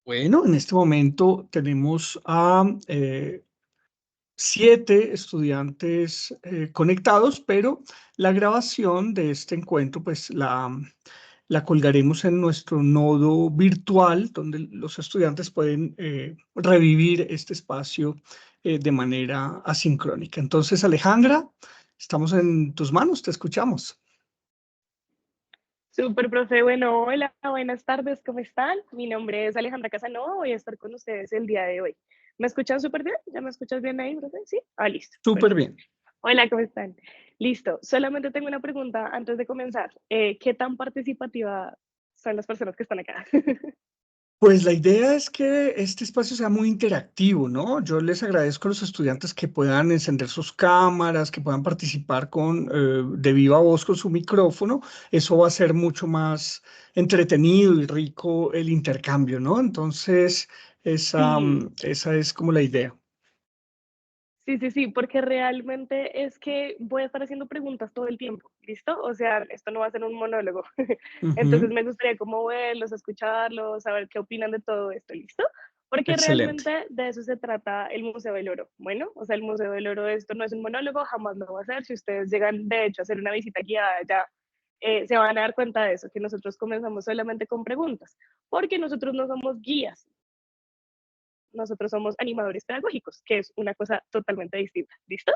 Bueno, en este momento tenemos a 7 estudiantes conectados, pero la grabación de este encuentro, pues la colgaremos en nuestro nodo virtual, donde los estudiantes pueden revivir este espacio de manera asincrónica. Entonces, Alejandra, estamos en tus manos, te escuchamos. Súper, profe. Bueno, hola, buenas tardes, ¿cómo están? Mi nombre es Alejandra Casanova, voy a estar con ustedes el día de hoy. ¿Me escuchan súper bien? ¿Ya me escuchas bien ahí, profe? Sí. Listo. Súper Perfecto. bien. Hola, ¿cómo están? Listo. Solamente tengo una pregunta antes de comenzar. ¿Qué tan participativa son las personas que están acá? Pues la idea es que este espacio sea muy interactivo, ¿no? Yo les agradezco a los estudiantes que puedan encender sus cámaras, que puedan participar de viva voz con su micrófono. Eso va a ser mucho más entretenido y rico el intercambio, ¿no? Entonces, Sí, esa es como la idea. sí, porque realmente es que voy a estar haciendo preguntas todo el tiempo, ¿listo? O sea, esto no va a ser un monólogo. Entonces Ujú. me gustaría como verlos, escucharlos, saber qué opinan de todo esto, ¿listo? Porque Excelente. realmente de eso se trata el Museo del Oro. Bueno, o sea, el Museo del Oro, esto no es un monólogo, jamás lo va a hacer. Si ustedes llegan, de hecho, a hacer una visita guiada ya, se van a dar cuenta de eso, que nosotros comenzamos solamente con preguntas, porque nosotros no somos guías, nosotros somos animadores pedagógicos, que es una cosa totalmente distinta. ¿Listo?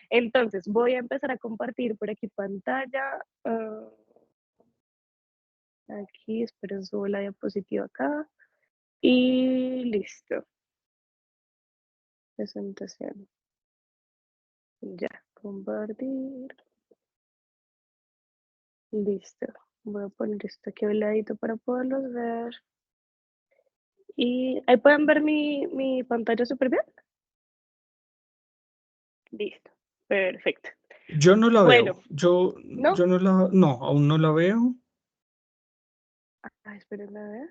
Entonces, voy a empezar a compartir por aquí pantalla. Aquí, espero subo la diapositiva acá. Y listo. Presentación. Ya, compartir. Listo. Voy a poner esto aquí a un ladito para poderlos ver. Y ahí pueden ver mi pantalla súper bien. Listo. Perfecto. Yo no la Bueno, veo. Yo, ¿no? yo no la, no, aún no la veo. Esperen a ver.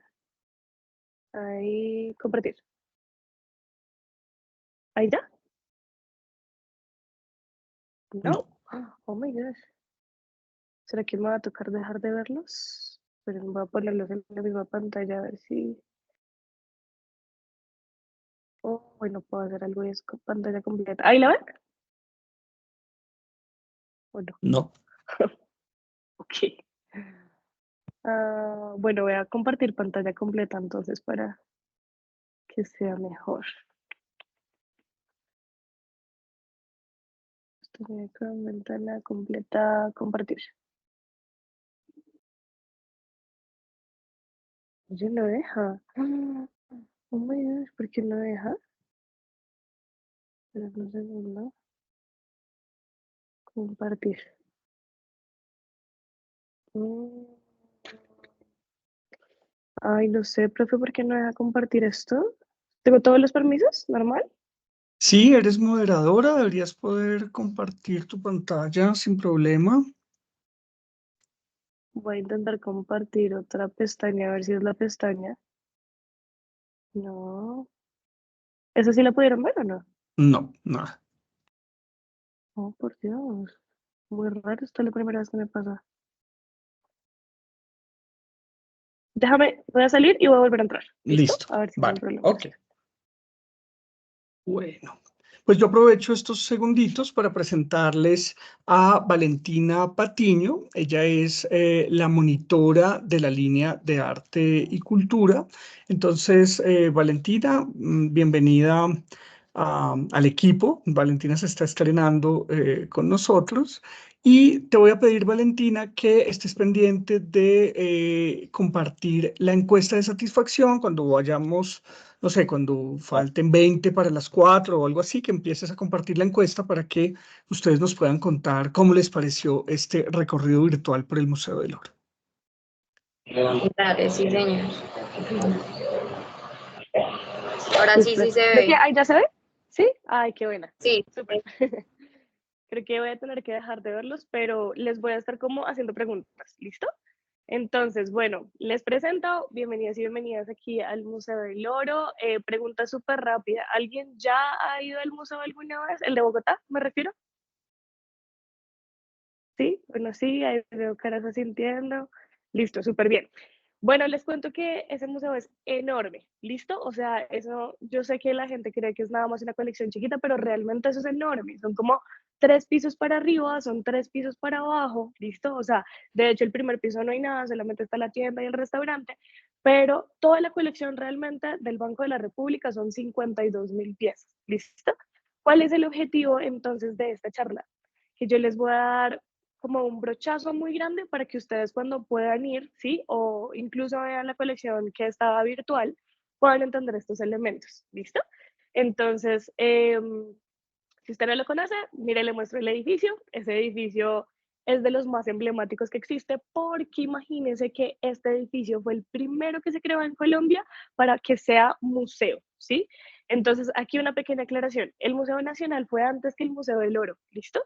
Ahí, compartir. Ahí ya. No. No. Oh my gosh. ¿Será que me va a tocar dejar de verlos? Pero voy a ponerlos en la misma pantalla a ver si. Oh, bueno, puedo hacer algo y es con pantalla completa. ¿Ahí la ven? ¿O no? No. Ok. Bueno, voy a compartir pantalla completa entonces para que sea mejor. Estoy con ventana completa, compartir. Oye, no deja. Oh my gosh, ¿por qué no deja? Pero un segundo. Compartir. Mm. Ay, no sé, profe, ¿por qué no deja compartir esto? ¿Tengo todos los permisos? ¿Normal? Sí, eres moderadora, deberías poder compartir tu pantalla sin problema. Voy a intentar compartir otra pestaña, a ver si es la pestaña. No. ¿Esa sí la pudieron ver o no? No, nada. Oh, por Dios. Muy raro, esta es la primera vez que me pasa. Déjame, voy a salir y voy a volver a entrar. ¿Listo? Listo, A ver si no hay vale, problemas. ok. Bueno, pues yo aprovecho estos segunditos para presentarles a Valentina Patiño. Ella es la monitora de la línea de arte y cultura. Entonces, Valentina, bienvenida al equipo. Valentina se está estrenando con nosotros. Y te voy a pedir, Valentina, que estés pendiente de compartir la encuesta de satisfacción cuando vayamos, no sé, cuando falten 20 para las 4 o algo así, que empieces a compartir la encuesta para que ustedes nos puedan contar cómo les pareció este recorrido virtual por el Museo del Oro. Dale, sí, señor. Ahora sí, sí Súper. se Creo que ve. ahí ya se ve. ¿Sí? Ay, qué buena. Sí, Súper. Creo que voy a tener que dejar de verlos, pero les voy a estar como haciendo preguntas. ¿Listo? Entonces, bueno, les presento, bienvenidos y bienvenidas aquí al Museo del Oro. Pregunta súper rápida, ¿alguien ya ha ido al museo alguna vez? ¿El de Bogotá, me refiero? Sí, bueno, sí, ahí veo caras asintiendo. Listo, súper bien. Bueno, les cuento que ese museo es enorme, ¿listo? O sea, eso, yo sé que la gente cree que es nada más una colección chiquita, pero realmente eso es enorme. Son como 3 pisos para arriba, son 3 pisos para abajo, ¿listo? O sea, de hecho, el primer piso no hay nada, solamente está la tienda y el restaurante, pero toda la colección realmente del Banco de la República son 52.000 piezas, ¿listo? ¿Cuál es el objetivo entonces de esta charla? Que yo les voy a dar como un brochazo muy grande para que ustedes cuando puedan ir, ¿sí? O incluso vean la colección que estaba virtual, puedan entender estos elementos, ¿listo? Entonces, si usted no lo conoce, mire, le muestro el edificio. Ese edificio es de los más emblemáticos que existe porque imagínense que este edificio fue el primero que se creó en Colombia para que sea museo, ¿sí? Entonces, aquí una pequeña aclaración. El Museo Nacional fue antes que el Museo del Oro, ¿listo?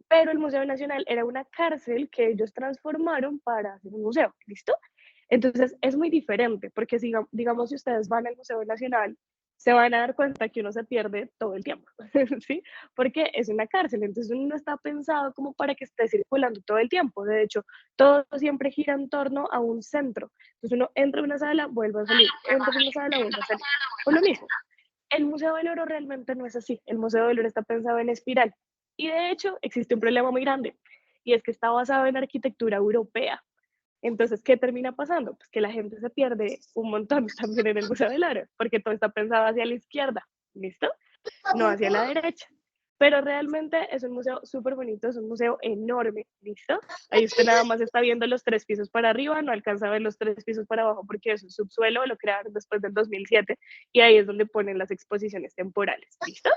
Pero el Museo Nacional era una cárcel que ellos transformaron para hacer un museo, ¿listo? Entonces es muy diferente, porque si, digamos, si ustedes van al Museo Nacional, se van a dar cuenta que uno se pierde todo el tiempo, ¿sí? Porque es una cárcel, entonces uno no está pensado como para que esté circulando todo el tiempo. De hecho, todo siempre gira en torno a un centro. Entonces uno entra en una sala, vuelve a salir, entra en una sala, vuelve a salir. Por lo mismo, el Museo del Oro realmente no es así. El Museo del Oro está pensado en espiral. Y de hecho, existe un problema muy grande, y es que está basado en arquitectura europea. Entonces, ¿qué termina pasando? Pues que la gente se pierde un montón también en el Museo del Oro, porque todo está pensado hacia la izquierda, ¿listo? No hacia la derecha. Pero realmente es un museo súper bonito, es un museo enorme, ¿listo? Ahí usted nada más está viendo los 3 pisos para arriba, no alcanza a ver los 3 pisos para abajo porque es un subsuelo, lo crearon después del 2007 y ahí es donde ponen las exposiciones temporales, ¿listo?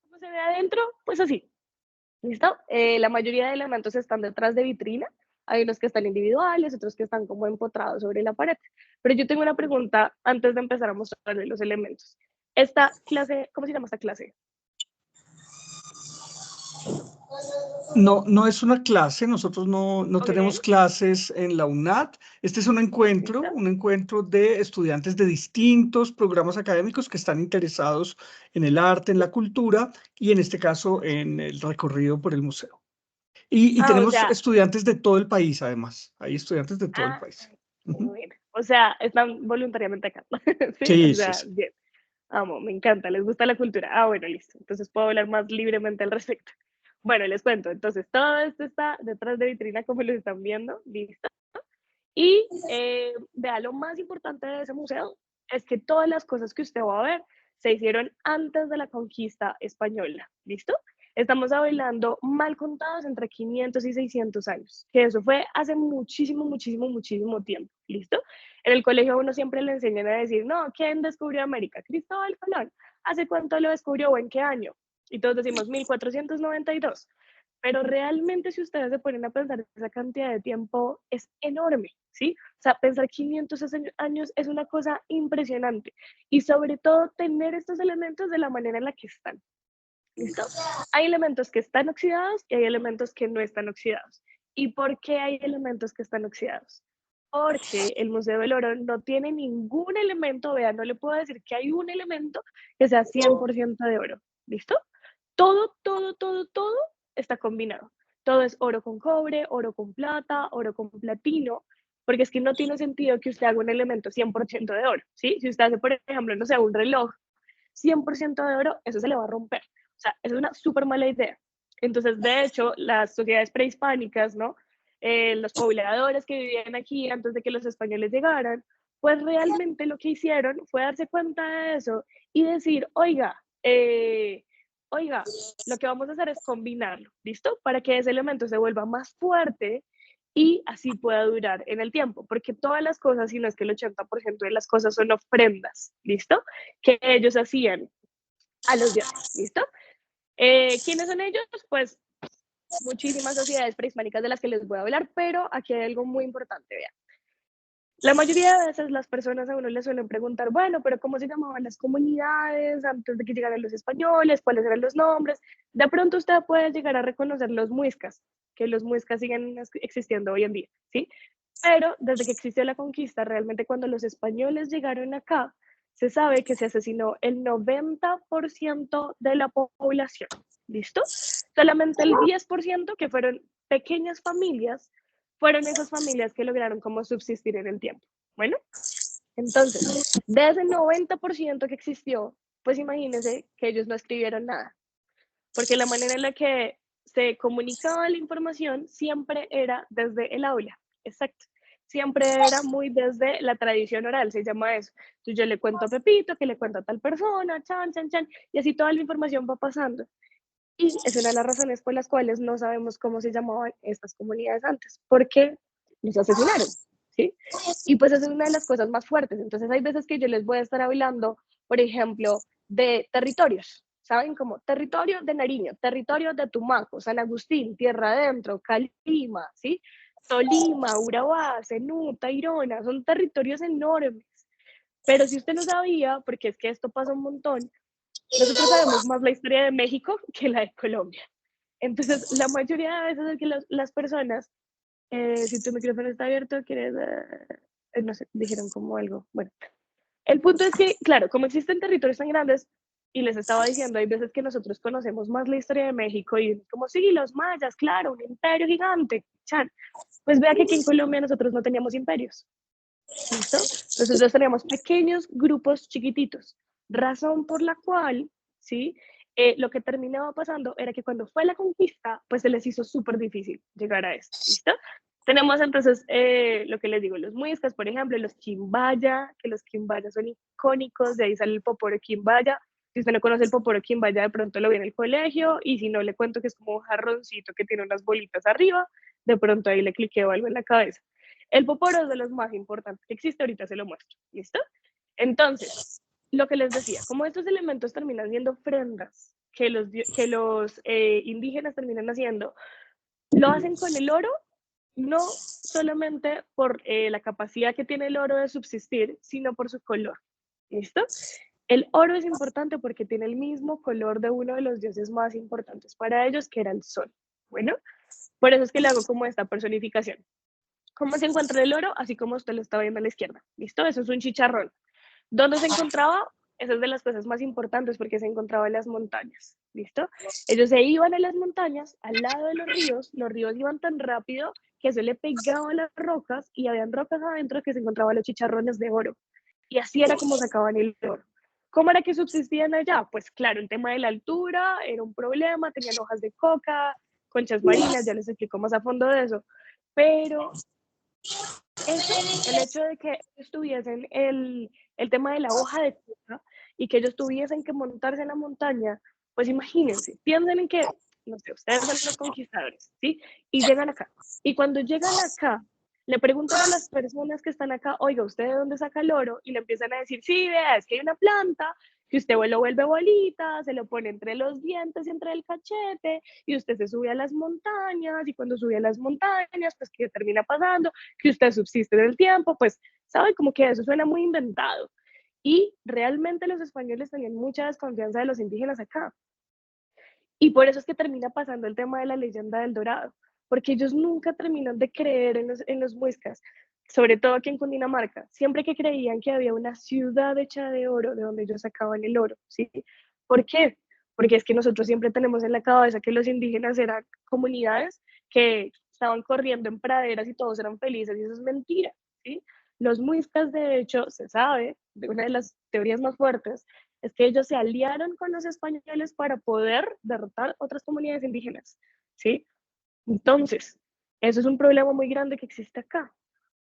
¿Cómo se ve adentro? Pues así, ¿listo? La mayoría de elementos están detrás de vitrina, hay unos que están individuales, otros que están como empotrados sobre la pared. Pero yo tengo una pregunta antes de empezar a mostrarles los elementos. Esta clase, ¿cómo se llama esta clase? No, no es una clase, nosotros no tenemos Ok, clases en la UNAT. Este es ¿listo? un encuentro de estudiantes de distintos programas académicos que están interesados en el arte, en la cultura y en este caso en el recorrido por el museo. Y Ah, o tenemos sea, estudiantes de todo el país, además. Hay estudiantes de todo el ah, país. Ujú. bueno, o sea, están voluntariamente acá, ¿sí? O Sí, sí, sea, sí. bien, amo, me encanta, les gusta la cultura. Ah, bueno, listo, entonces puedo hablar más libremente al respecto. Bueno, les cuento, entonces todo esto está detrás de vitrina como lo están viendo, listo. Y vea, lo más importante de ese museo es que todas las cosas que usted va a ver se hicieron antes de la conquista española, ¿listo? Estamos hablando mal contados entre 500 y 600 años, que eso fue hace muchísimo, muchísimo, muchísimo tiempo, ¿listo? En el colegio a uno siempre le enseñan a decir, no, ¿quién descubrió América? Cristóbal Colón. ¿Hace cuánto lo descubrió o en qué año? Y todos decimos 1492. Pero realmente si ustedes se ponen a pensar, esa cantidad de tiempo es enorme, ¿sí? O sea, pensar 500 años es una cosa impresionante. Y sobre todo tener estos elementos de la manera en la que están, ¿listo? Hay elementos que están oxidados y hay elementos que no están oxidados. ¿Y por qué hay elementos que están oxidados? Porque el Museo del Oro no tiene ningún elemento, vean, no le puedo decir que hay un elemento que sea 100% de oro, ¿listo? Todo, todo, todo, todo está combinado. Todo es oro con cobre, oro con plata, oro con platino, porque es que no tiene sentido que usted haga un elemento 100% de oro, ¿sí? Si usted hace, por ejemplo, no sé, un reloj 100% de oro, eso se le va a romper. O sea, es una súper mala idea. Entonces, de hecho, las sociedades prehispánicas, ¿no? Los pobladores que vivían aquí antes de que los españoles llegaran, pues realmente lo que hicieron fue darse cuenta de eso y decir, oiga, lo que vamos a hacer es combinarlo, ¿listo? Para que ese elemento se vuelva más fuerte y así pueda durar en el tiempo, porque todas las cosas, si no es que el 80% de las cosas son ofrendas, ¿listo? Que ellos hacían a los dioses, ¿listo? ¿Quiénes son ellos? Pues muchísimas sociedades prehispánicas de las que les voy a hablar, pero aquí hay algo muy importante, vean. La mayoría de veces las personas a uno le suelen preguntar, bueno, pero ¿cómo se llamaban las comunidades antes de que llegaran los españoles? ¿Cuáles eran los nombres? De pronto usted puede llegar a reconocer los muiscas, que los muiscas siguen existiendo hoy en día, ¿sí? Pero desde que existió la conquista, realmente cuando los españoles llegaron acá, se sabe que se asesinó el 90% de la población, ¿listo? Solamente el 10%, que fueron pequeñas familias, fueron esas familias que lograron como subsistir en el tiempo. Bueno, entonces, de ese 90% que existió, pues imagínense que ellos no escribieron nada, porque la manera en la que se comunicaba la información siempre era desde el aula, exacto. Siempre era muy desde la tradición oral, se llama eso. Entonces yo le cuento a Pepito, que le cuento a tal persona, chan, chan, chan, y así toda la información va pasando. Y es una de las razones por las cuales no sabemos cómo se llamaban estas comunidades antes, porque los asesinaron, ¿sí? Y pues esa es una de las cosas más fuertes. Entonces hay veces que yo les voy a estar hablando, por ejemplo, de territorios, ¿saben? Como territorio de Nariño, territorio de Tumaco, San Agustín, Tierra Adentro, Calima, ¿sí? Tolima, Urabá, Zenú, Tayrona, son territorios enormes. Pero si usted no sabía, porque es que esto pasa un montón, nosotros sabemos más la historia de México que la de Colombia. Entonces, la mayoría de veces es que las personas, si tu micrófono está abierto, quieres, no sé, dijeron como algo. Bueno, el punto es que, claro, como existen territorios tan grandes, y les estaba diciendo, hay veces que nosotros conocemos más la historia de México y como, sí, los mayas, claro, un imperio gigante, chan. Pues vea que aquí en Colombia nosotros no teníamos imperios. ¿Listo? Nosotros teníamos pequeños grupos chiquititos, razón por la cual, ¿sí? Lo que terminaba pasando era que cuando fue la conquista, pues se les hizo súper difícil llegar a esto, ¿listo? Tenemos entonces lo que les digo, los muiscas, por ejemplo, los quimbaya, que los quimbaya son icónicos, de ahí sale el poporo quimbaya. Si usted no conoce el poporo quimbaya, de pronto lo vi en el colegio, y si no, le cuento que es como un jarroncito que tiene unas bolitas arriba, de pronto ahí le cliqueo algo en la cabeza. El poporo es de los más importantes que existe, ahorita se lo muestro, ¿listo? Entonces, lo que les decía, como estos elementos terminan siendo ofrendas que los indígenas terminan haciendo, lo hacen con el oro, no solamente por la capacidad que tiene el oro de subsistir, sino por su color, ¿listo? El oro es importante porque tiene el mismo color de uno de los dioses más importantes para ellos, que era el sol. Bueno, por eso es que le hago como esta personificación. ¿Cómo se encuentra el oro? Así como usted lo está viendo a la izquierda. ¿Listo? Eso es un chicharrón. ¿Dónde se encontraba? Esa es de las cosas más importantes porque se encontraba en las montañas. ¿Listo? Ellos se iban a las montañas, al lado de los ríos iban tan rápido que eso le pegaba a las rocas y habían rocas adentro que se encontraban los chicharrones de oro. Y así era como sacaban el oro. ¿Cómo era que subsistían allá? Pues claro, el tema de la altura era un problema, tenían hojas de coca, conchas marinas, ya les explico más a fondo de eso. Pero el hecho de que ellos tuviesen el tema de la hoja de coca y que ellos tuviesen que montarse en la montaña, pues imagínense, piensen en que, no sé, ustedes son los conquistadores, ¿sí? Y llegan acá. Y cuando llegan acá, le preguntan a las personas que están acá, oiga, ¿usted de dónde saca el oro? Y le empiezan a decir, sí, vea, es que hay una planta que usted lo vuelve bolita, se lo pone entre los dientes y entre el cachete, y usted se sube a las montañas, y cuando sube a las montañas, pues, ¿qué termina pasando? Que usted subsiste en el tiempo, pues, ¿sabe? Como que eso suena muy inventado. Y realmente los españoles tenían mucha desconfianza de los indígenas acá. Y por eso es que termina pasando el tema de la leyenda del Dorado, porque ellos nunca terminan de creer en los muiscas, sobre todo aquí en Cundinamarca, siempre que creían que había una ciudad hecha de oro, de donde ellos sacaban el oro, ¿sí? ¿Por qué? Porque es que nosotros siempre tenemos en la cabeza que los indígenas eran comunidades que estaban corriendo en praderas y todos eran felices, y eso es mentira, ¿sí? Los muiscas, de hecho, se sabe, de una de las teorías más fuertes, es que ellos se aliaron con los españoles para poder derrotar otras comunidades indígenas, ¿sí? Entonces, eso es un problema muy grande que existe acá,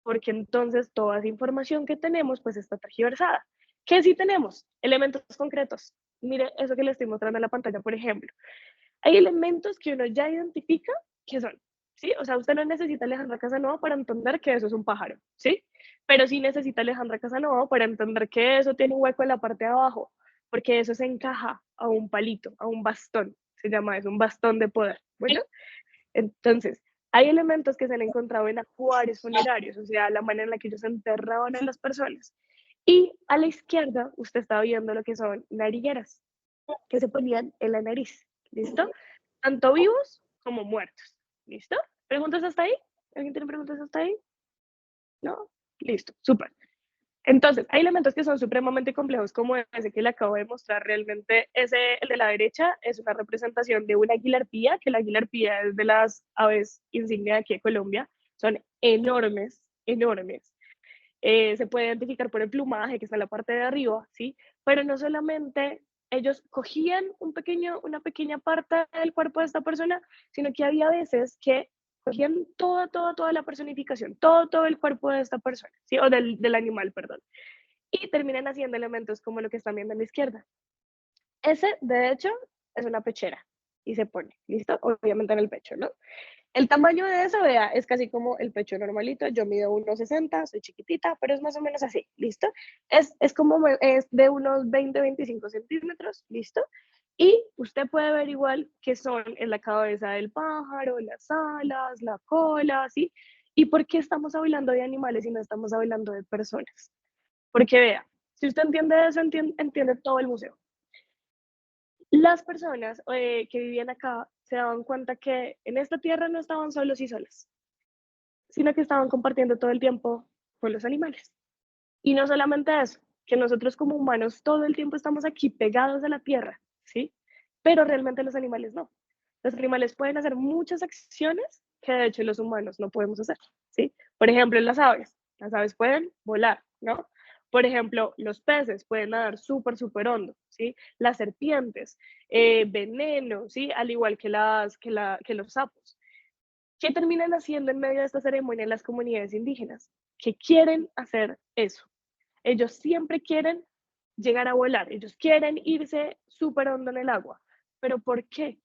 porque entonces toda esa información que tenemos pues está tergiversada. ¿Qué sí tenemos? Elementos concretos. Mire eso que le estoy mostrando en la pantalla, por ejemplo. Hay elementos que uno ya identifica que son, ¿sí? O sea, usted no necesita Alejandra Casanova para entender que eso es un pájaro, ¿sí? Pero sí necesita Alejandra Casanova para entender que eso tiene un hueco en la parte de abajo, porque eso se encaja a un palito, a un bastón, se llama eso, un bastón de poder. Bueno, entonces, hay elementos que se han encontrado en acuarios funerarios, o sea, la manera en la que ellos enterraban a las personas. Y a la izquierda, usted está viendo lo que son narigueras, que se ponían en la nariz, ¿listo? Tanto vivos como muertos, ¿listo? ¿Preguntas hasta ahí? ¿Alguien tiene preguntas hasta ahí? ¿No? Listo, súper. Entonces, hay elementos que son supremamente complejos, como ese que le acabo de mostrar. Realmente, el de la derecha, es una representación de una águila arpía, que la águila arpía es de las aves insignia de aquí de Colombia. Son enormes, enormes. Se puede identificar por el plumaje que está en la parte de arriba, ¿sí? Pero no solamente ellos cogían una pequeña parte del cuerpo de esta persona, sino que había veces que cogían toda la personificación, todo el cuerpo de esta persona, ¿sí? O del animal, perdón. Y terminan haciendo elementos como lo que están viendo a la izquierda. Ese, de hecho, es una pechera y se pone, ¿listo? Obviamente en el pecho, ¿no? El tamaño de eso, vea, es casi como el pecho normalito. Yo mido 1,60, soy chiquitita, pero es más o menos así, ¿listo? Es de unos 20-25 centímetros, ¿listo? Y usted puede ver igual que son en la cabeza del pájaro, las alas, la cola, ¿sí? ¿Y por qué estamos hablando de animales y no estamos hablando de personas? Porque vea, si usted entiende eso, entiende todo el museo. Las personas que vivían acá se daban cuenta que en esta tierra no estaban solos y solas, sino que estaban compartiendo todo el tiempo con los animales. Y no solamente eso, que nosotros como humanos todo el tiempo estamos aquí pegados a la tierra, ¿sí? Pero realmente los animales no. Los animales pueden hacer muchas acciones que de hecho los humanos no podemos hacer, ¿sí? Por ejemplo, las aves pueden volar, ¿no? Por ejemplo, los peces pueden nadar súper hondo, ¿sí? Las serpientes, veneno, ¿sí? Al igual que los sapos. ¿Qué terminan haciendo en medio de esta ceremonia las comunidades indígenas? Que quieren hacer eso. Ellos siempre quieren llegar a volar, ellos quieren irse súper hondo en el agua. ¿Pero por qué?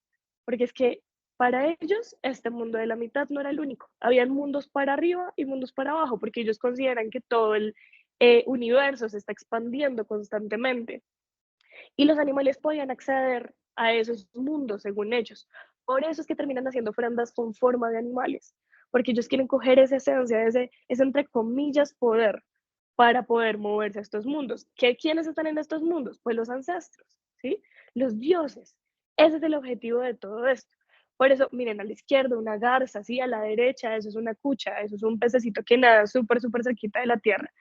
Porque es que para ellos este mundo de la mitad no era el único. Habían mundos para arriba y mundos para abajo, porque ellos consideran que todo el universo se está expandiendo constantemente. Y los animales podían acceder a esos mundos según ellos. Por eso es que terminan haciendo ofrendas con forma de animales, porque ellos quieren coger esa esencia, ese entre comillas poder para poder moverse a estos mundos. ¿Quiénes están en estos mundos? Pues los ancestros, ¿sí? Los dioses. Ese es el objetivo de todo esto. Por eso, miren, a la izquierda una garza, ¿sí? A la derecha eso es una cucha, eso es un pececito que nada súper cerquita de la tierra.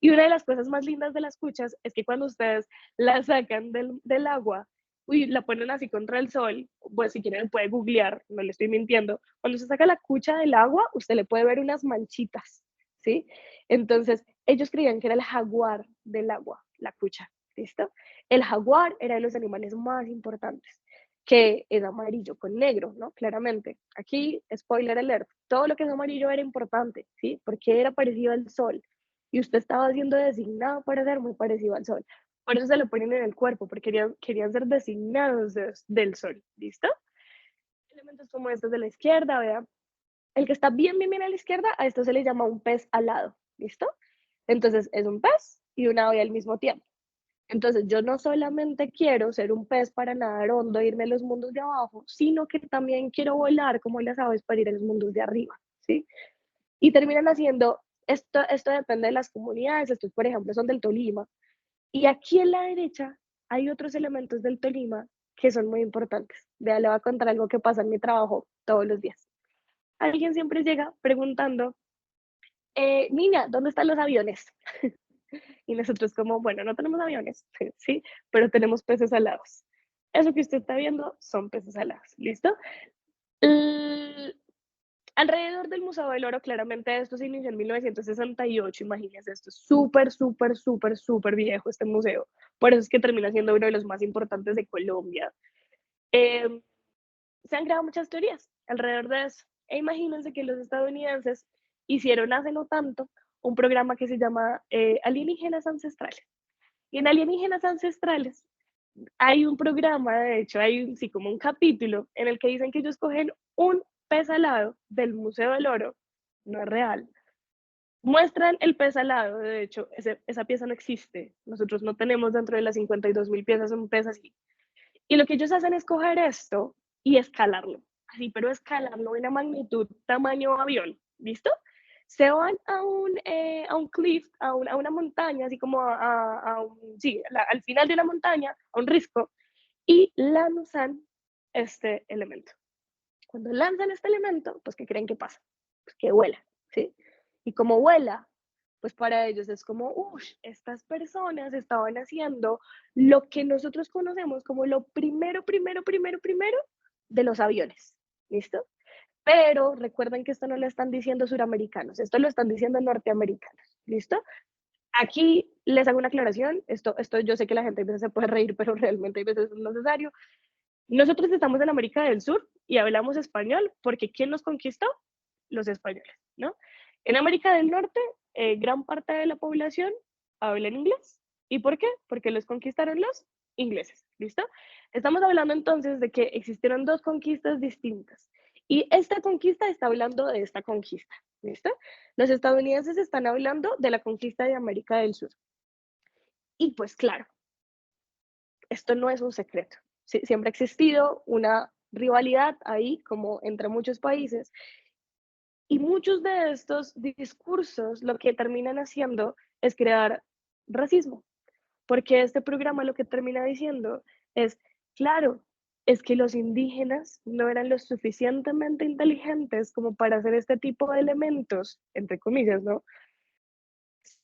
Y una de las cosas más lindas de las cuchas es que cuando ustedes la sacan del agua, uy, la ponen así contra el sol, pues si quieren puede googlear, no le estoy mintiendo, cuando se saca la cucha del agua, usted le puede ver unas manchitas, ¿sí? Entonces, ellos creían que era el jaguar del agua, la cucha, ¿listo? El jaguar era de los animales más importantes, que es amarillo con negro, ¿no? Claramente. Aquí, spoiler alert, todo lo que es amarillo era importante, ¿sí? Porque era parecido al sol y usted estaba siendo designado para ser muy parecido al sol. Por eso se lo ponen en el cuerpo, porque querían ser designados del sol. ¿Listo? Elementos como estos de la izquierda, vean. El que está bien a la izquierda, a esto se le llama un pez alado. ¿Listo? Entonces es un pez y una ave al mismo tiempo. Entonces yo no solamente quiero ser un pez para nadar hondo, irme a los mundos de abajo, sino que también quiero volar como las aves para ir a los mundos de arriba. ¿Sí? Y terminan haciendo, esto depende de las comunidades, estos por ejemplo son del Tolima, y aquí en la derecha hay otros elementos del Tolima que son muy importantes. Vea, le voy a contar algo que pasa en mi trabajo todos los días. Alguien siempre llega preguntando, niña, ¿dónde están los aviones? Y nosotros como, bueno, no tenemos aviones, sí, pero tenemos peces alados. Eso que usted está viendo son peces alados, ¿listo? Alrededor del Museo del Oro, claramente esto se inició en 1968, imagínense, esto es súper viejo este museo, por eso es que termina siendo uno de los más importantes de Colombia. Eh, Se han creado muchas teorías alrededor de eso, e imagínense que los estadounidenses hicieron hace no tanto un programa que se llama Alienígenas Ancestrales, y en Alienígenas Ancestrales hay un programa, de hecho, sí, como un capítulo en el que dicen que ellos cogen un pez alado del Museo del Oro, no es real. Muestran el pez alado, de hecho, esa pieza no existe. Nosotros no tenemos dentro de las 52.000 piezas un pez así. Y lo que ellos hacen es coger esto y escalarlo, así, pero escalarlo en una magnitud tamaño avión, ¿listo? Se van a un cliff, a una montaña, así como sí, al final de una montaña, a un risco, y lanzan este elemento. Cuando lanzan este elemento, pues ¿qué creen que pasa? Pues que vuela, ¿sí? Y como vuela, pues para ellos es como, uff, estas personas estaban haciendo lo que nosotros conocemos como lo primero de los aviones, ¿listo? Pero recuerden que esto no lo están diciendo suramericanos, esto lo están diciendo norteamericanos, ¿listo? Aquí les hago una aclaración, esto yo sé que la gente a veces se puede reír, pero realmente a veces es necesario. Nosotros estamos en América del Sur y hablamos español porque ¿quién nos conquistó? Los españoles, ¿no? En América del Norte, gran parte de la población habla en inglés. ¿Y por qué? Porque los conquistaron los ingleses, ¿listo? Estamos hablando entonces de que existieron dos conquistas distintas. Y esta conquista está hablando de esta conquista, ¿listo? Los estadounidenses están hablando de la conquista de América del Sur. Y pues claro, esto no es un secreto. Siempre ha existido una rivalidad ahí, como entre muchos países, y muchos de estos discursos lo que terminan haciendo es crear racismo, porque este programa lo que termina diciendo es, claro, es que los indígenas no eran lo suficientemente inteligentes como para hacer este tipo de elementos, entre comillas, ¿no?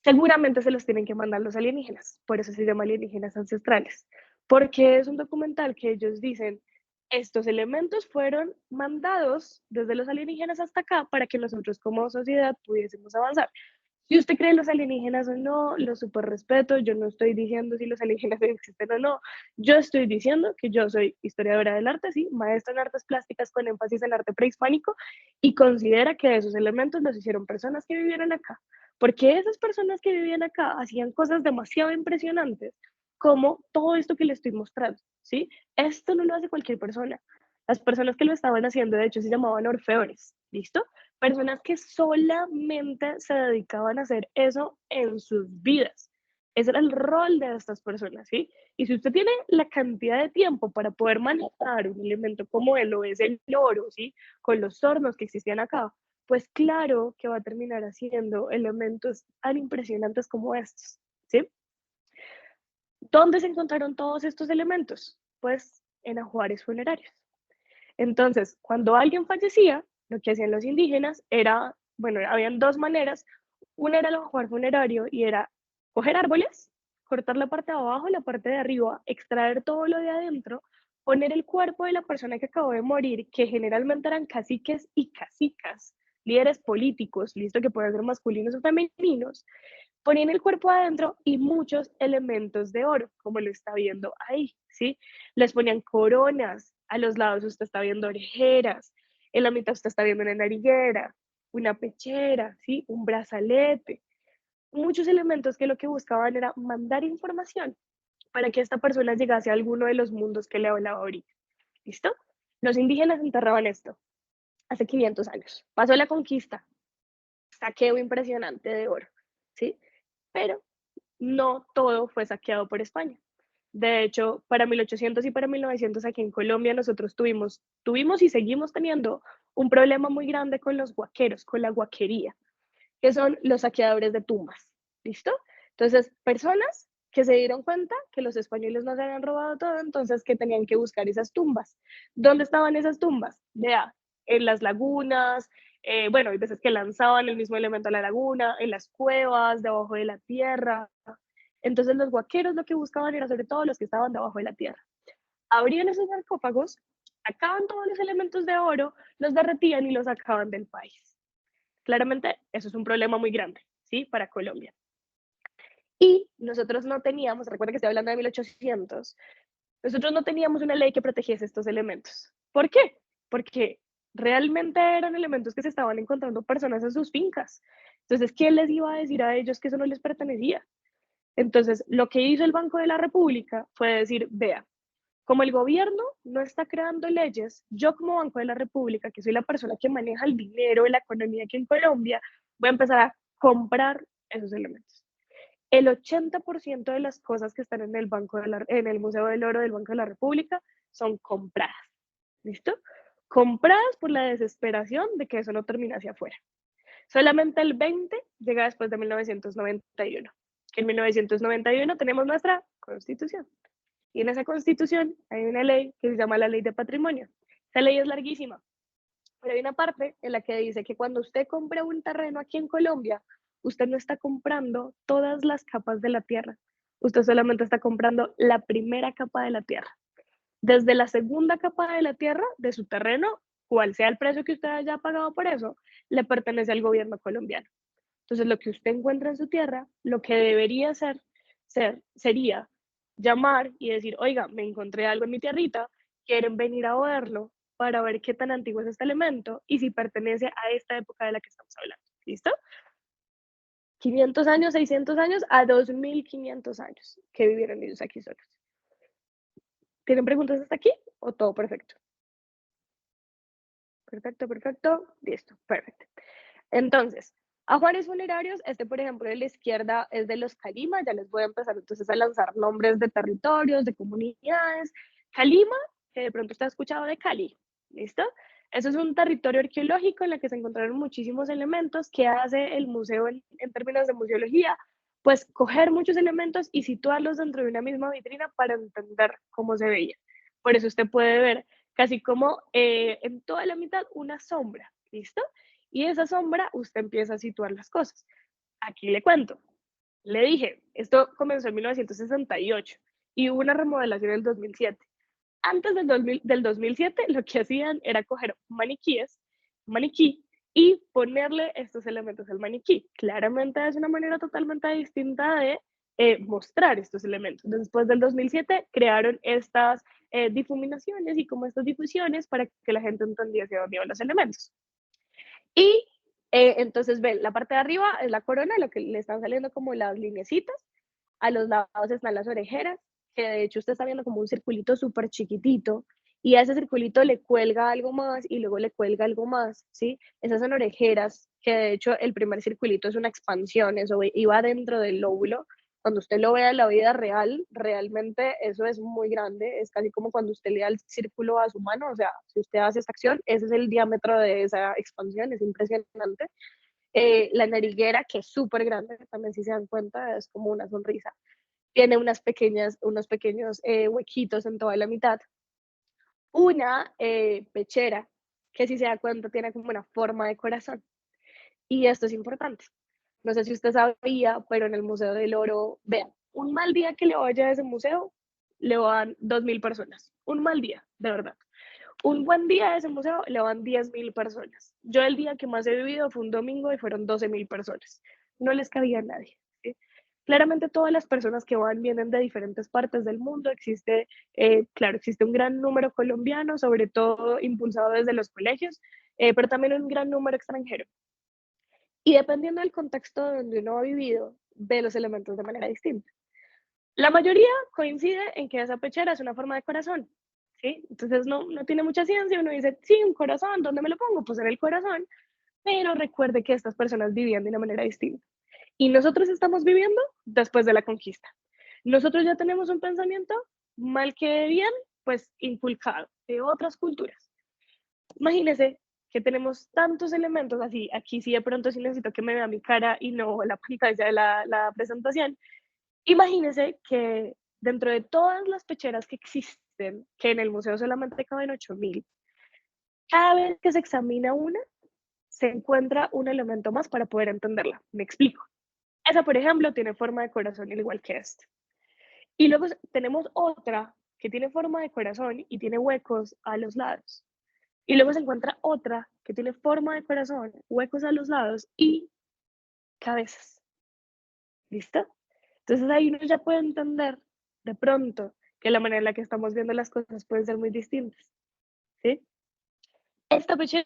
Seguramente se los tienen que mandar los alienígenas, por eso se llama alienígenas ancestrales, porque es un documental que ellos dicen, estos elementos fueron mandados desde los alienígenas hasta acá para que nosotros como sociedad pudiésemos avanzar. Si usted cree en los alienígenas o no, lo super respeto, yo no estoy diciendo si los alienígenas existen o no, yo estoy diciendo que yo soy historiadora del arte, sí, maestra en artes plásticas con énfasis en arte prehispánico y considera que esos elementos los hicieron personas que vivieron acá, porque esas personas que vivían acá hacían cosas demasiado impresionantes, como todo esto que le estoy mostrando, ¿sí? Esto no lo hace cualquier persona. Las personas que lo estaban haciendo, de hecho, se llamaban orfebres, ¿listo? Personas que solamente se dedicaban a hacer eso en sus vidas. Ese era el rol de estas personas, ¿sí? Y si usted tiene la cantidad de tiempo para poder manejar un elemento como él, o es el oro, ¿sí? Con los hornos que existían acá, pues claro que va a terminar haciendo elementos tan impresionantes como estos, ¿sí? ¿Dónde se encontraron todos estos elementos? Pues en ajuares funerarios. Entonces, cuando alguien fallecía, lo que hacían los indígenas era, bueno, habían dos maneras. Una era el ajuar funerario y era coger árboles, cortar la parte de abajo, la parte de arriba, extraer todo lo de adentro, poner el cuerpo de la persona que acabó de morir, que generalmente eran caciques y cacicas, líderes políticos, listo, que pueden ser masculinos o femeninos, ponían el cuerpo adentro y muchos elementos de oro, como lo está viendo ahí, ¿sí? Les ponían coronas, a los lados usted está viendo orejeras, en la mitad usted está viendo una nariguera, una pechera, ¿sí? Un brazalete, muchos elementos que lo que buscaban era mandar información para que esta persona llegase a alguno de los mundos que le hablaba ahorita, ¿listo? Los indígenas enterraban esto hace 500 años. Pasó la conquista, saqueo impresionante de oro, ¿sí? Pero no todo fue saqueado por España. De hecho, para 1800 y para 1900 aquí en Colombia nosotros tuvimos y seguimos teniendo un problema muy grande con los guaqueros, con la guaquería, que son los saqueadores de tumbas. ¿Listo? Entonces, personas que se dieron cuenta que los españoles no se habían robado todo, entonces que tenían que buscar esas tumbas. ¿Dónde estaban esas tumbas? Vea, en las lagunas, bueno, hay veces que lanzaban el mismo elemento a la laguna, en las cuevas, debajo de la tierra. Entonces los guaqueros lo que buscaban era sobre todo los que estaban debajo de la tierra. Abrían esos sarcófagos, sacaban todos los elementos de oro, los derretían y los sacaban del país. Claramente eso es un problema muy grande, ¿sí? Para Colombia. Y nosotros no teníamos, recuerda que estoy hablando de 1800, nosotros no teníamos una ley que protegiese estos elementos. ¿Por qué? Porque realmente eran elementos que se estaban encontrando personas en sus fincas. Entonces, ¿quién les iba a decir a ellos que eso no les pertenecía? Entonces, lo que hizo el Banco de la República fue decir, vea, como el gobierno no está creando leyes, yo como Banco de la República, que soy la persona que maneja el dinero y la economía aquí en Colombia, voy a empezar a comprar esos elementos. El 80% de las cosas que están en en el Museo del Oro del Banco de la República son compradas. ¿Listo? Compradas por la desesperación de que eso no termine hacia afuera. Solamente el 20 llega después de 1991. En 1991 tenemos nuestra Constitución. Y en esa Constitución hay una ley que se llama la Ley de Patrimonio. Esa ley es larguísima, pero hay una parte en la que dice que cuando usted compra un terreno aquí en Colombia, usted no está comprando todas las capas de la tierra. Usted solamente está comprando la primera capa de la tierra. Desde la segunda capa de la tierra, de su terreno, cual sea el precio que usted haya pagado por eso, le pertenece al gobierno colombiano. Entonces, lo que usted encuentra en su tierra, lo que debería sería llamar y decir, oiga, me encontré algo en mi tierrita, quieren venir a verlo para ver qué tan antiguo es este elemento y si pertenece a esta época de la que estamos hablando. ¿Listo? 500 años, 600 años, a 2500 años que vivieron ellos aquí solos. ¿Tienen preguntas hasta aquí o todo perfecto? Perfecto, perfecto. Listo, perfecto. Entonces, ajuares funerarios, por ejemplo, de la izquierda es de los Calima, ya les voy a empezar entonces a lanzar nombres de territorios, de comunidades. Calima, que de pronto usted ha escuchado de Cali, ¿listo? Eso es un territorio arqueológico en el que se encontraron muchísimos elementos que hace el museo en términos de museología, pues coger muchos elementos y situarlos dentro de una misma vitrina para entender cómo se veía. Por eso usted puede ver casi como en toda la mitad una sombra, ¿listo? Y esa sombra usted empieza a situar las cosas. Aquí le cuento. Le dije, esto comenzó en 1968 y hubo una remodelación en el 2007. Antes del 2007 lo que hacían era coger maniquí, y ponerle estos elementos al maniquí. Claramente es una manera totalmente distinta de mostrar estos elementos. Después del 2007 crearon estas difuminaciones y como estas difusiones para que la gente entendiese dónde iban los elementos. Y entonces, ven, la parte de arriba es la corona, lo que le están saliendo como las lineecitas. A los lados están las orejeras, que de hecho usted está viendo como un circulito súper chiquitito. Y a ese circulito le cuelga algo más y luego le cuelga algo más, ¿sí? Esas son orejeras, que de hecho el primer circulito es una expansión, eso iba dentro del lóbulo. Cuando usted lo vea en la vida real, realmente eso es muy grande, es casi como cuando usted le da el círculo a su mano, o sea, si usted hace esta acción, ese es el diámetro de esa expansión, es impresionante. La nariguera, que es súper grande, también si se dan cuenta, es como una sonrisa. Tiene unos pequeños huequitos en toda la mitad. Una pechera, que si se da cuenta tiene como una forma de corazón. Y esto es importante. No sé si usted sabía, pero en el Museo del Oro, vean, un mal día que le vaya a ese museo, le van 2000 personas. Un mal día, de verdad. Un buen día a ese museo le van 10.000 personas. Yo el día que más he vivido fue un domingo y fueron 12.000 personas. No les cabía a nadie. ¿Sí? Claramente todas las personas que van vienen de diferentes partes del mundo. Claro, existe un gran número colombiano, sobre todo impulsado desde los colegios, pero también un gran número extranjero. Y dependiendo del contexto donde uno ha vivido, ve los elementos de manera distinta. La mayoría coincide en que esa pechera es una forma de corazón, ¿sí? Entonces no tiene mucha ciencia, uno dice, sí, un corazón, ¿dónde me lo pongo? Pues en el corazón, pero recuerde que estas personas vivían de una manera distinta. Y nosotros estamos viviendo después de la conquista. Nosotros ya tenemos un pensamiento, mal que bien, pues inculcado de otras culturas. Imagínense que tenemos tantos elementos así, aquí sí de pronto sí necesito que me vea mi cara y no la pantalla de la presentación. Imagínense que dentro de todas las pecheras que existen, que en el museo solamente caben 8000, cada vez que se examina una, se encuentra un elemento más para poder entenderla. Me explico. Esa, por ejemplo, tiene forma de corazón al igual que esta. Y luego tenemos otra que tiene forma de corazón y tiene huecos a los lados. Y luego se encuentra otra que tiene forma de corazón, huecos a los lados y cabezas. ¿Listo? Entonces ahí uno ya puede entender de pronto que la manera en la que estamos viendo las cosas pueden ser muy distintas. ¿Sí? Esta pechera,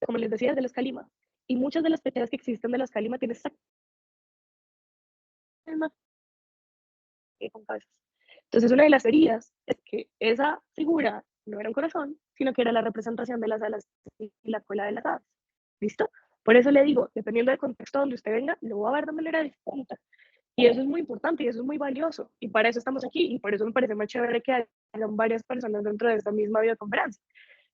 como les decía, es de los Calima. Y muchas de las pecheras que existen de los Calima tienen esta misma con cabezas. Entonces una de las teorías es que esa figura no era un corazón, sino que era la representación de las alas y la cola de las aves. ¿Listo? Por eso le digo, dependiendo del contexto donde usted venga, lo va a ver de manera distinta. Y eso es muy importante y eso es muy valioso. Y para eso estamos aquí. Y por eso me parece muy chévere que hayan varias personas dentro de esta misma videoconferencia.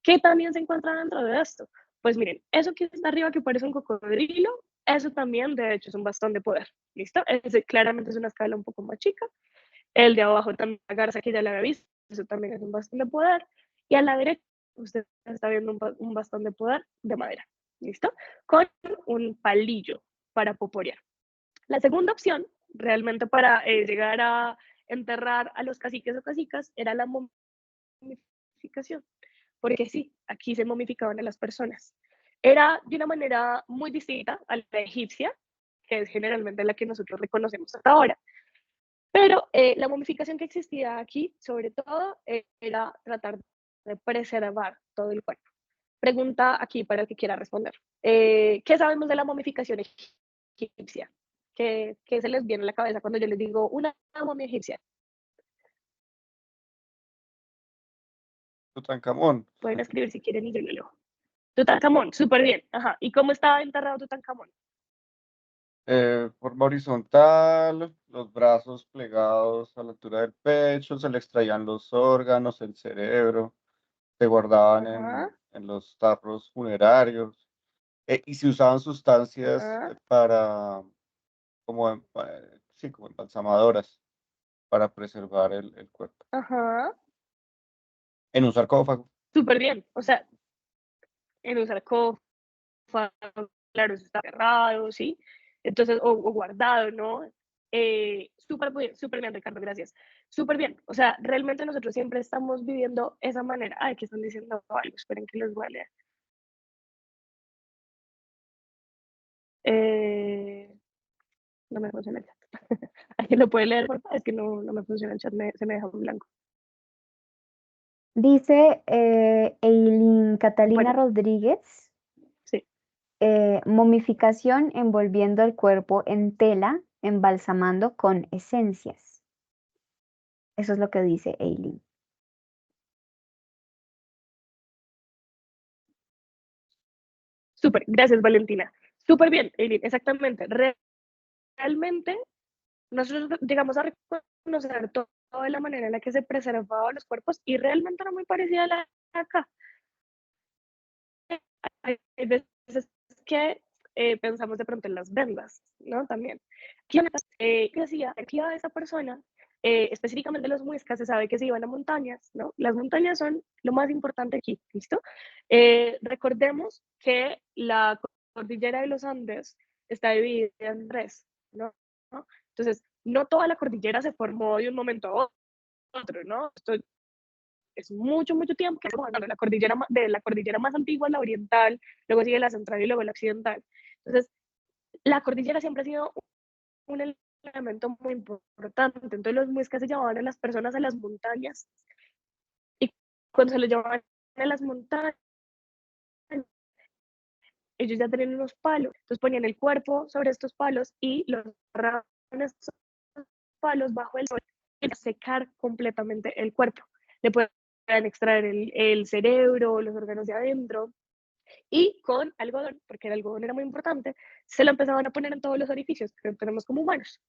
¿Qué también se encuentra dentro de esto? Pues miren, eso que está arriba que parece un cocodrilo, eso también de hecho es un bastón de poder. ¿Listo? Ese claramente es una escala un poco más chica. El de abajo también, la garza que ya la había visto, eso también es un bastón de poder. Y a la derecha usted está viendo un bastón de poder de madera. ¿Listo? Con un palillo para poporear. La segunda opción, realmente para llegar a enterrar a los caciques o cacicas, era la momificación. porque sí, aquí se momificaban a las personas. Era de una manera muy distinta a la egipcia, que es generalmente la que nosotros reconocemos hasta ahora. Pero la momificación que existía aquí, sobre todo, era tratar de preservar todo el cuerpo. Pregunta aquí para el que quiera responder. ¿Qué sabemos de la momificación egipcia? ¿Qué se les viene a la cabeza cuando yo les digo una momia egipcia? Tutankamón, Pueden escribir si quieren y yo lo leo. Tutankamón, súper bien. Ajá. ¿Y cómo estaba enterrado Tutankamón? forma horizontal, los brazos plegados a la altura del pecho, se le extraían los órganos, el cerebro, se guardaban Ajá, en los tarros funerarios, y se usaban sustancias ajá, para, sí, como embalsamadoras, para preservar el cuerpo. ajá. En un sarcófago. Súper bien. O sea, en un sarcófago, claro, eso está cerrado, ¿sí? Entonces, o guardado, ¿no? Súper bien, Ricardo, gracias. Súper bien. O sea, realmente nosotros siempre estamos viviendo esa manera. Ay, que están diciendo algo, esperen que los voy a leer. No me funciona el chat. ¿Alguien lo puede leer, por favor? Es que no me funciona el chat, se me deja en blanco. Dice Eileen Catalina Bueno, Rodríguez, sí. momificación envolviendo el cuerpo en tela, embalsamando con esencias. Eso es lo que dice Eileen. Súper, gracias Valentina. Súper bien, Eileen, exactamente. Realmente nosotros llegamos a reconocer toda la manera en la que se preservaban los cuerpos y realmente era muy parecida a la de acá. Hay veces que pensamos de pronto en las vendas, ¿no? También. ¿Qué hacía? Aquí a esa persona, específicamente los muiscas, se sabe que se iban a montañas, ¿no? Las montañas son lo más importante aquí, ¿listo? Recordemos que la cordillera de los Andes está dividida en tres, ¿no? Entonces, no toda la cordillera se formó de un momento a otro, ¿no? Esto es mucho, mucho tiempo que estamos hablando de la cordillera más antigua, la oriental, luego sigue la central y luego la occidental. Entonces, la cordillera siempre ha sido un elemento muy importante. Entonces, los muiscas se llevaban a las personas a las montañas y cuando se los llevaban a las montañas, ellos ya tenían unos palos, entonces ponían el cuerpo sobre estos palos y los agarraban estos palos bajo el sol y secar completamente el cuerpo. Le pueden extraer el cerebro, los órganos de adentro, y con algodón, porque el algodón era muy importante, se lo empezaban a poner en todos los orificios que tenemos como humanos.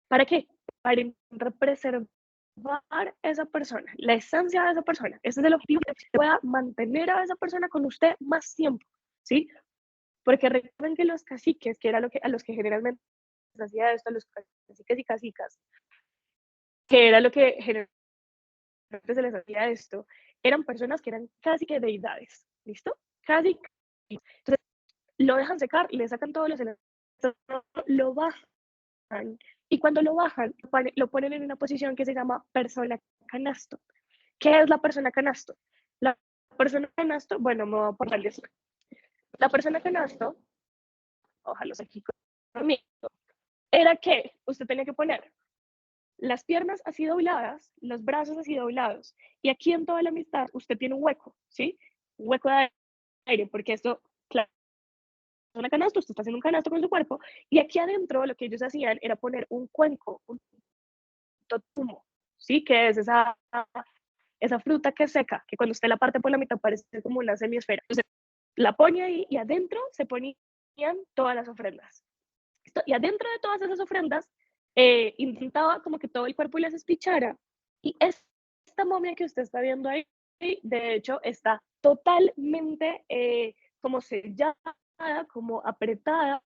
¿Para qué? Para preservar a esa persona, la esencia de esa persona. Ese es el objetivo, que pueda mantener a esa persona con usted más tiempo, ¿sí? Porque recuerden que los caciques, que era a los que generalmente se hacía esto, los caciques y cacicas, que era lo que generalmente se les hacía esto, eran personas que eran casi que deidades, ¿listo? Casi. Entonces, lo dejan secar, le sacan todos los elementos, lo bajan, y cuando lo bajan, lo ponen en una posición que se llama persona canasto. ¿Qué es la persona canasto? La persona canasto, bueno, me voy a ponerles. La persona canasto, ojalá aquí conmigo, era que usted tenía que poner las piernas así dobladas, los brazos así doblados, y aquí en toda la mitad usted tiene un hueco, ¿sí? Un hueco de aire, porque esto, claro, es una canasta, usted está haciendo un canasto con su cuerpo, y aquí adentro lo que ellos hacían era poner un cuenco, un totumo, ¿sí? Que es esa fruta que es seca, que cuando usted la parte por la mitad parece como una semiesfera. Entonces, la pone ahí y adentro se ponían todas las ofrendas. Y adentro de todas esas ofrendas, intentaba como que todo el cuerpo les espichara. Y esta momia que usted está viendo ahí, de hecho, está totalmente como sellada, como apretada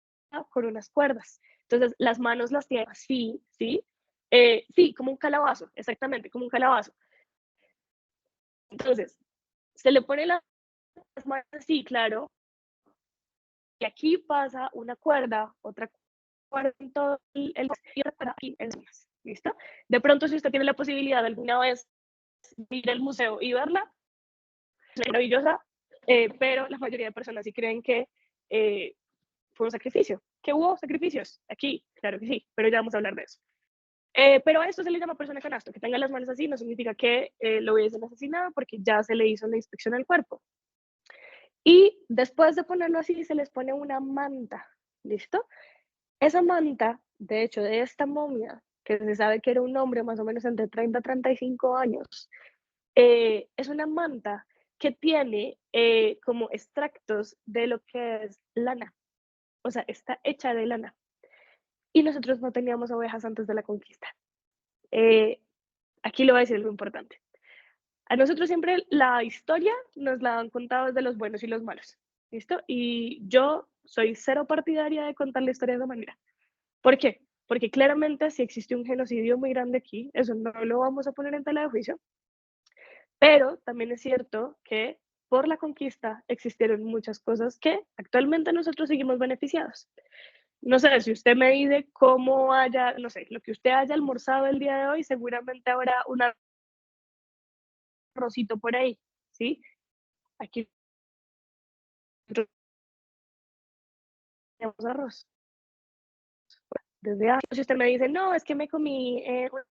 con unas cuerdas. Entonces, las manos las tiene así, ¿sí? Sí, como un calabazo, exactamente, como un calabazo. Entonces, se le pone las manos así, claro, y aquí pasa una cuerda, otra cuerda en todo el y otra cuerda aquí en zonas, ¿listo? De pronto, si usted tiene la posibilidad de alguna vez ir al museo y verla, maravillosa, pero la mayoría de personas sí creen que fue un sacrificio, que hubo sacrificios aquí, claro que sí, pero ya vamos a hablar de eso. Pero a esto se le llama persona canasto, que tenga las manos así no significa que lo hubiesen asesinado porque ya se le hizo la inspección al cuerpo. Y después de ponerlo así se les pone una manta, ¿listo? Esa manta, de hecho, de esta momia, que se sabe que era un hombre más o menos entre 30 y 35 años, es una manta que tiene como extractos de lo que es lana, o sea, está hecha de lana. Y nosotros no teníamos ovejas antes de la conquista. Aquí le voy a decir algo importante. A nosotros siempre la historia nos la han contado desde los buenos y los malos, ¿listo? Y yo soy cero partidaria de contar la historia de esa manera. ¿Por qué? Porque claramente si existe un genocidio muy grande aquí, eso no lo vamos a poner en tela de juicio, pero también es cierto que por la conquista existieron muchas cosas que actualmente nosotros seguimos beneficiados. No sé, si usted me dice cómo haya, no sé, lo que usted haya almorzado el día de hoy, seguramente habrá un arrocito por ahí, ¿sí? Aquí tenemos arroz. Desde antes, si usted me dice, no, es que me comí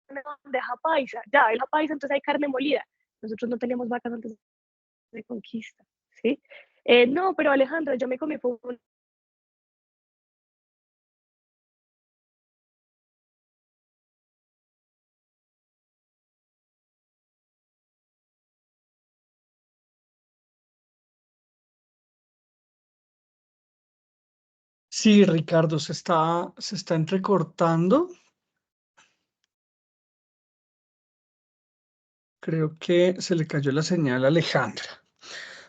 una bandeja paisa, ya, es la paisa, entonces hay carne molida. Nosotros no teníamos vacas antes de conquista, ¿sí? No, pero Alejandro, yo me comí fue un Sí, Ricardo, se está entrecortando. Creo que se le cayó la señal a Alejandra.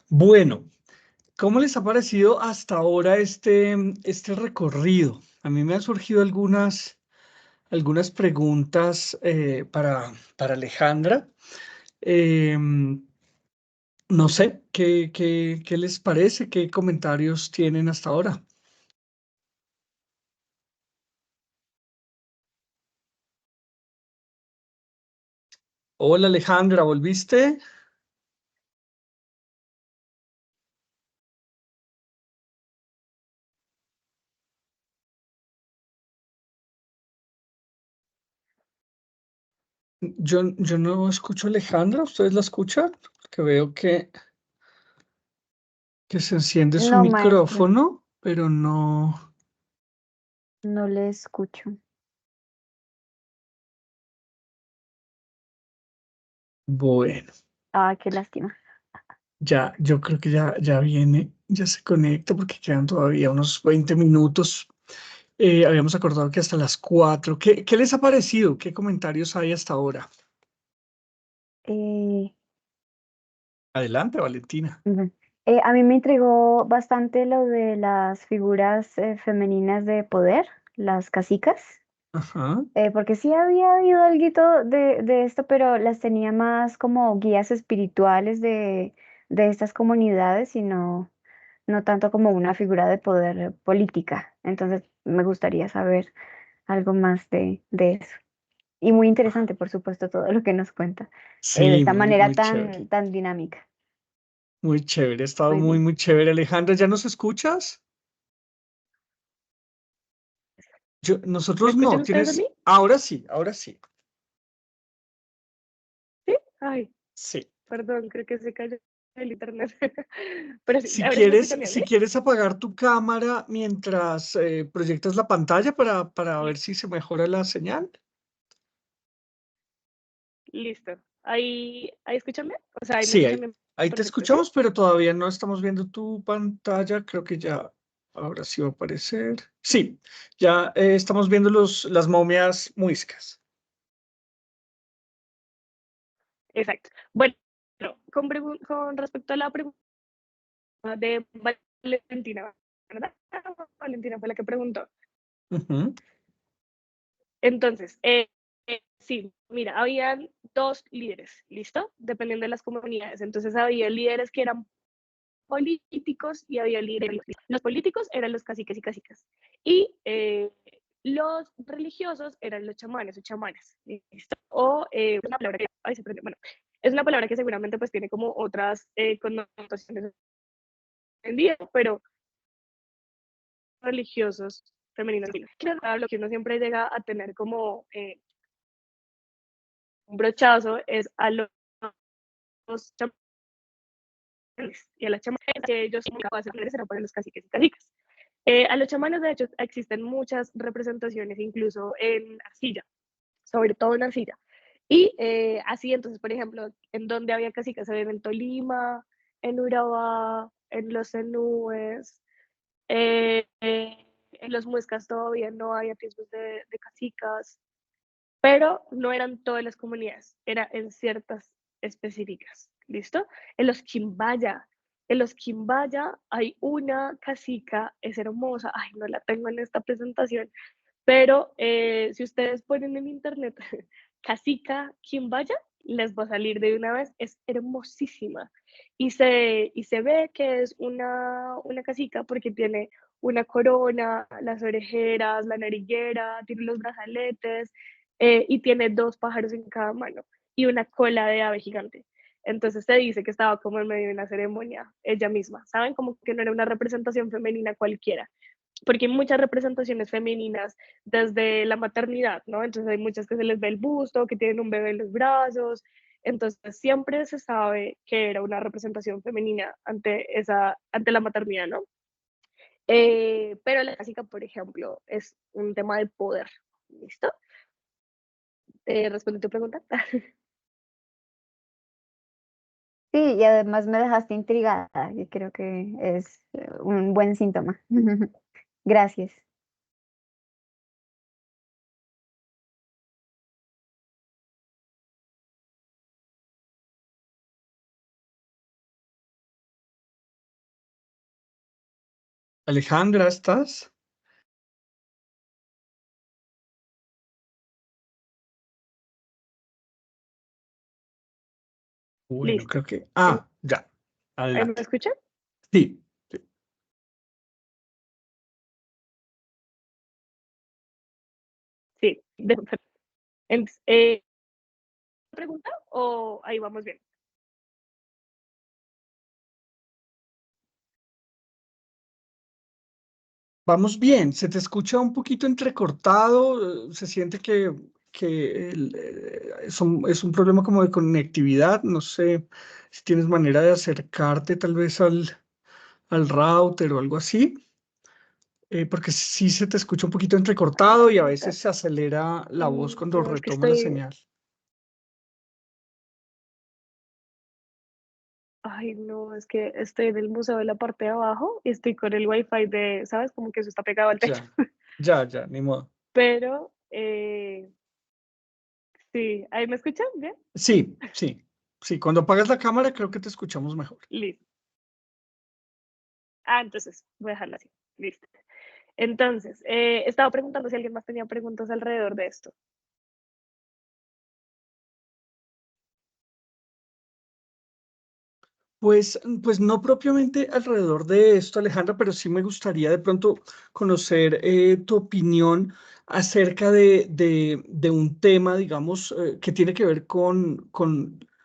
Bueno, ¿cómo les ha parecido hasta ahora este recorrido? A mí me han surgido algunas preguntas para Alejandra. No sé, ¿qué les parece? ¿Qué comentarios tienen hasta ahora? Hola Alejandra, ¿volviste? Yo no escucho a Alejandra, ¿ustedes la escuchan? Que veo que se enciende su No, maestra, micrófono, pero no. no le escucho. Bueno, Ah, qué lástima. ya, yo creo que ya viene, ya se conecta porque quedan todavía unos 20 minutos. Habíamos acordado que hasta las 4. ¿Qué les ha parecido? ¿Qué comentarios hay hasta ahora? Eh, Adelante, Valentina. Ujú. A mí me intrigó bastante lo de las figuras femeninas de poder, las cacicas, Ajá. porque sí había habido algo de esto, pero las tenía más como guías espirituales de estas comunidades y no tanto como una figura de poder política. Entonces me gustaría saber algo más de eso. Y muy interesante, por supuesto, todo lo que nos cuenta, de Sí, esta muy, manera muy chévere. tan dinámica. Muy chévere, ha estado Muy muy, bien. muy chévere. Alejandra, ¿ya nos escuchas? ¿Me Nosotros escuchan no, ustedes a tienes. mí? Ahora sí, ahora sí. Sí. Ay, Sí. perdón, creo que se cayó el internet. Pero sí, Si ahora sí me quieres, escuchan bien, si ¿sí? quieres apagar tu cámara mientras proyectas la pantalla para ver si se mejora la señal. Listo. Ahí escuchan bien. O sea, ahí me Sí, escuchan ahí, bien. ahí te Perfecto, ¿sí? escuchamos, pero todavía no estamos viendo tu pantalla. Creo que ya ahora sí va a aparecer. Sí, ya estamos viendo las momias muiscas. Exacto. Bueno, con respecto a la pregunta de Valentina, ¿verdad? Valentina fue la que preguntó. Ujú. Entonces, sí, mira, habían dos líderes, ¿listo? Dependiendo de las comunidades. Entonces, había líderes que eran políticos y había líderes. Los políticos eran los caciques y cacicas. Y Los religiosos eran los chamanes o chamanas, ¿listo? O una palabra que, ay, se perdió, bueno, es una palabra que seguramente pues tiene como otras connotaciones en día, pero religiosos femeninos. Lo que uno siempre llega a tener como un brochazo es a los chamanes y a las chamanas, que ellos son capaces de ser para los caciques y cacicas. A los chamanes, de hecho, existen muchas representaciones, incluso en arcilla, sobre todo en arcilla. Y así, entonces, por ejemplo, en donde había cacicas, se ven en Tolima, en Urabá, en los Cenúes, en los Muiscas todavía no hay atisbos de cacicas, pero no eran todas las comunidades, era en ciertas específicas, ¿listo? En los Quimbaya hay una cacica, es hermosa, ay, no la tengo en esta presentación, pero si ustedes ponen en internet cacica Quimbaya, les va a salir de una vez, es hermosísima. Y se ve que es una cacica porque tiene una corona, las orejeras, la nariguera, tiene los brazaletes y tiene dos pájaros en cada mano y una cola de ave gigante. Entonces se dice que estaba como en medio de una ceremonia ella misma, ¿saben? Como que no era una representación femenina cualquiera, porque hay muchas representaciones femeninas desde la maternidad, ¿no? Entonces hay muchas que se les ve el busto, que tienen un bebé en los brazos, entonces siempre se sabe que era una representación femenina ante la maternidad, ¿no? Pero la clásica, por ejemplo, es un tema de poder, ¿listo? ¿Responde tu pregunta? Sí, y además me dejaste intrigada, y creo que es un buen síntoma. Gracias. Alejandra, ¿estás? Bueno, Listo. creo que... Ah, ya. ¿Ahí me Adelante. escuchan? Sí. Sí. ¿Pregunta o ahí vamos bien? Vamos bien, se te escucha un poquito entrecortado, se siente que es un problema como de conectividad, no sé si tienes manera de acercarte tal vez al router o algo así, porque sí se te escucha un poquito entrecortado y a veces se acelera la voz cuando No, es que retoma la estoy, señal. ay, no, es que estoy en el museo de la parte de abajo y estoy con el wifi de, ¿sabes? Como que eso está pegado al techo. Ya, ya, ni modo. Pero, sí, ¿ahí me escuchan? ¿Bien? Sí, sí, sí, cuando apagas la cámara creo que te escuchamos mejor. Listo. Ah, entonces, voy a dejarlo así. Listo. Entonces, estaba preguntando si alguien más tenía preguntas alrededor de esto. Pues no propiamente alrededor de esto, Alejandra, pero sí me gustaría de pronto conocer tu opinión acerca de un tema, digamos, que tiene que ver con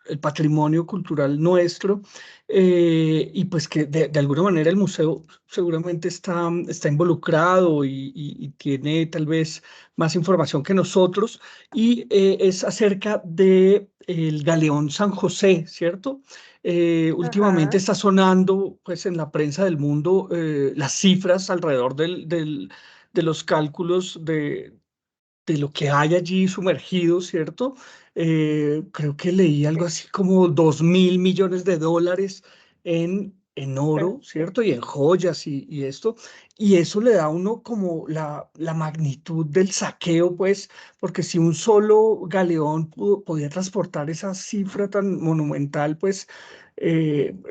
el patrimonio cultural nuestro y pues que de alguna manera el museo seguramente está involucrado y tiene tal vez más información que nosotros y es acerca de el Galeón San José, ¿cierto? Últimamente Ajá. está sonando pues en la prensa del mundo las cifras alrededor de los cálculos de lo que hay allí sumergido, ¿cierto? Creo que leí algo Sí, así como 2.000 millones de dólares en oro, sí. ¿cierto? Y en joyas y esto. Y eso le da a uno como la magnitud del saqueo, pues, porque si un solo galeón podía transportar esa cifra tan monumental, pues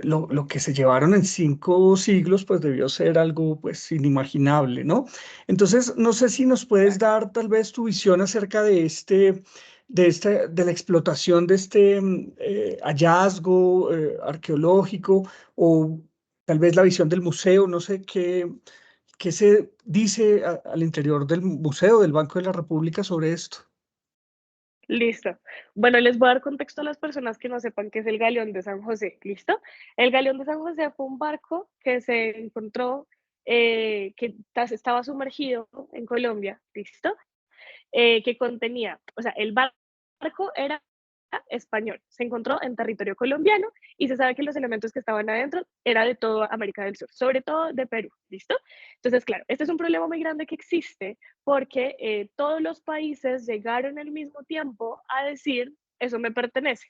lo que se llevaron en 5 siglos, pues debió ser algo pues inimaginable, ¿no? Entonces, no sé si nos puedes Claro. dar tal vez tu visión acerca de la explotación de este hallazgo arqueológico o tal vez la visión del museo, no sé ¿Qué se dice al interior del Museo del Banco de la República sobre esto? Listo. Bueno, les voy a dar contexto a las personas que no sepan qué es el Galeón de San José. ¿Listo? El Galeón de San José fue un barco que se encontró, estaba sumergido en Colombia. ¿Listo? Que contenía, o sea, el barco era español, se encontró en territorio colombiano y se sabe que los elementos que estaban adentro era de toda América del Sur, sobre todo de Perú, ¿listo? Entonces, claro, este es un problema muy grande que existe porque todos los países llegaron al mismo tiempo a decir, eso me pertenece.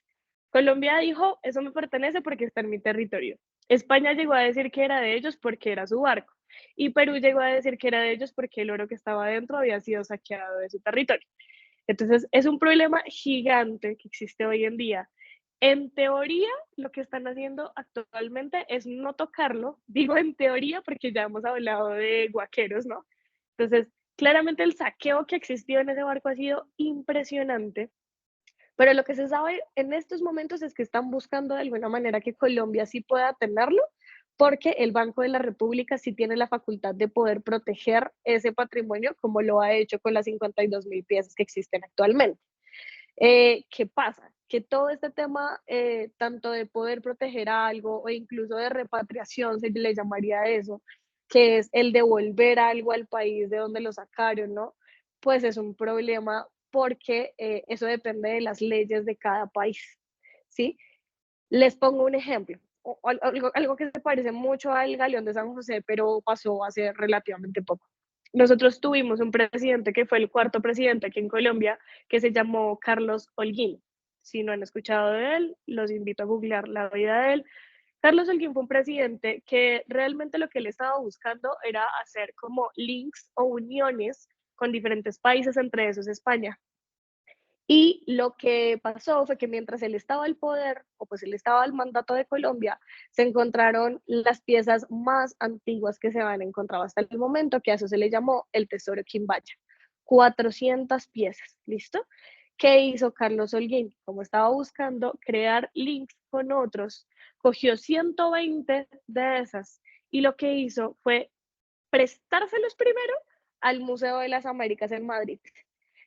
Colombia dijo, eso me pertenece porque está en mi territorio. España llegó a decir que era de ellos porque era su barco. Y Perú llegó a decir que era de ellos porque el oro que estaba adentro había sido saqueado de su territorio. Entonces, es un problema gigante que existe hoy en día. En teoría, lo que están haciendo actualmente es no tocarlo. Digo en teoría porque ya hemos hablado de guaqueros, ¿no? Entonces, claramente el saqueo que existió en ese barco ha sido impresionante. Pero lo que se sabe en estos momentos es que están buscando de alguna manera que Colombia sí pueda tenerlo, porque el Banco de la República sí tiene la facultad de poder proteger ese patrimonio como lo ha hecho con las 52.000 piezas que existen actualmente. ¿Qué pasa? Que todo este tema, tanto de poder proteger algo o incluso de repatriación, se le llamaría eso, que es el devolver algo al país de donde lo sacaron, ¿no? Pues es un problema porque eso depende de las leyes de cada país, ¿sí? Les pongo un ejemplo, algo que se parece mucho al Galeón de San José, pero pasó hace relativamente poco. Nosotros tuvimos un presidente que fue el cuarto presidente aquí en Colombia, que se llamó Carlos Holguín. Si no han escuchado de él, los invito a googlear la vida de él. Carlos Holguín fue un presidente que realmente lo que él estaba buscando era hacer como links o uniones con diferentes países, entre esos España. Y lo que pasó fue que mientras él estaba al poder, o pues él estaba al mandato de Colombia, se encontraron las piezas más antiguas que se habían encontrado hasta el momento, que a eso se le llamó el Tesoro Quimbaya. 400 piezas, ¿listo? ¿Qué hizo Carlos Holguín? Como estaba buscando crear links con otros, cogió 120 de esas y lo que hizo fue prestárselos primero al Museo de las Américas en Madrid.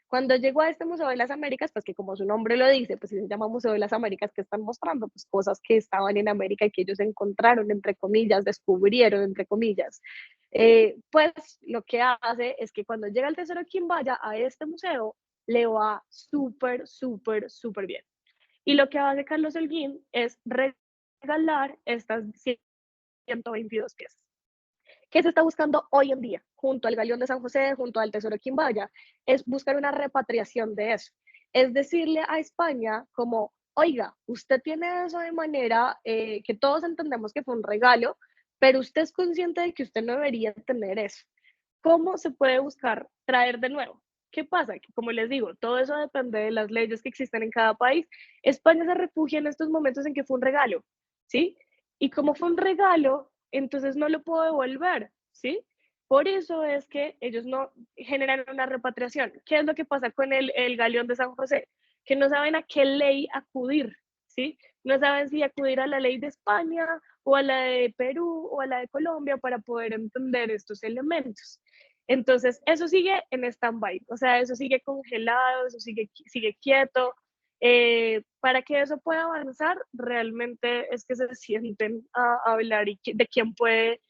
Cuando llegó a este Museo de las Américas, pues que como su nombre lo dice, pues se llama Museo de las Américas, que están mostrando pues cosas que estaban en América y que ellos encontraron, entre comillas, descubrieron, entre comillas. Pues lo que hace es que cuando llega el Tesoro quien vaya a este museo, le va súper, súper, súper bien. Y lo que hace Carlos Holguín es regalar estas 122 piezas. ¿Qué se está buscando hoy en día, junto al Galeón de San José, junto al Tesoro Quimbaya? Es buscar una repatriación de eso. Es decirle a España como, oiga, usted tiene eso de manera que todos entendemos que fue un regalo, pero usted es consciente de que usted no debería tener eso. ¿Cómo se puede buscar traer de nuevo? ¿Qué pasa? Que como les digo, todo eso depende de las leyes que existen en cada país. España se refugia en estos momentos en que fue un regalo, ¿sí? Y como fue un regalo, entonces no lo puedo devolver, ¿sí? Por eso es que ellos no generan una repatriación. ¿Qué es lo que pasa con el Galeón de San José? Que no saben a qué ley acudir, ¿sí? No saben si acudir a la ley de España o a la de Perú o a la de Colombia para poder entender estos elementos. Entonces, eso sigue en stand-by, o sea, eso sigue congelado, eso sigue quieto. Para que eso pueda avanzar, realmente es que se sienten a hablar y de quién puede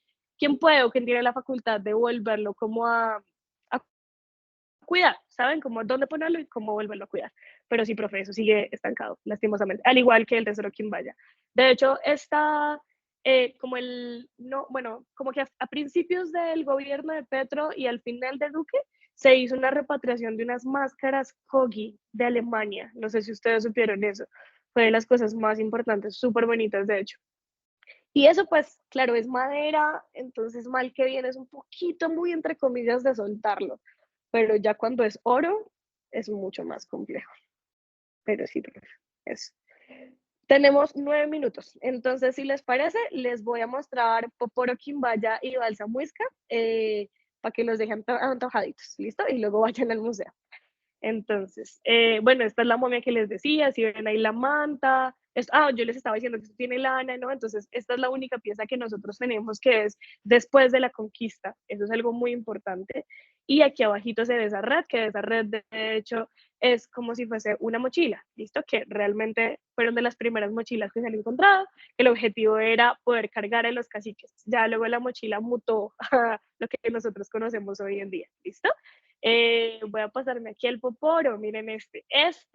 o quién tiene la facultad de volverlo como a cuidar, ¿saben? Como dónde ponerlo y cómo volverlo a cuidar. Pero sí, profe, eso sigue estancado, lastimosamente, al igual que el Tesoro Quimbaya. De hecho, está como no, bueno, como que a principios del gobierno de Petro y al final de Duque, se hizo una repatriación de unas máscaras Kogi de Alemania. No sé si ustedes supieron eso. Fue de las cosas más importantes, súper bonitas, de hecho. Y eso, pues, claro, es madera, entonces mal que bien es un poquito muy entre comillas de soltarlo, pero ya cuando es oro es mucho más complejo. Pero sí, eso. Tenemos 9 minutos, entonces si les parece, les voy a mostrar Poporo Quimbaya y Balsa Muisca para que los dejen antojaditos, ¿listo? Y luego vayan al museo. Entonces, bueno, esta es la momia que les decía, si ven ahí la manta, yo les estaba diciendo que esto tiene lana, ¿no? Entonces, esta es la única pieza que nosotros tenemos que es después de la conquista, eso es algo muy importante. Y aquí abajito se ve esa red, que esa red de hecho es como si fuese una mochila, ¿listo? Que realmente fueron de las primeras mochilas que se han encontrado. El objetivo era poder cargar a los caciques. Ya luego la mochila mutó a lo que nosotros conocemos hoy en día, ¿listo? Voy a pasarme aquí el poporo, miren este es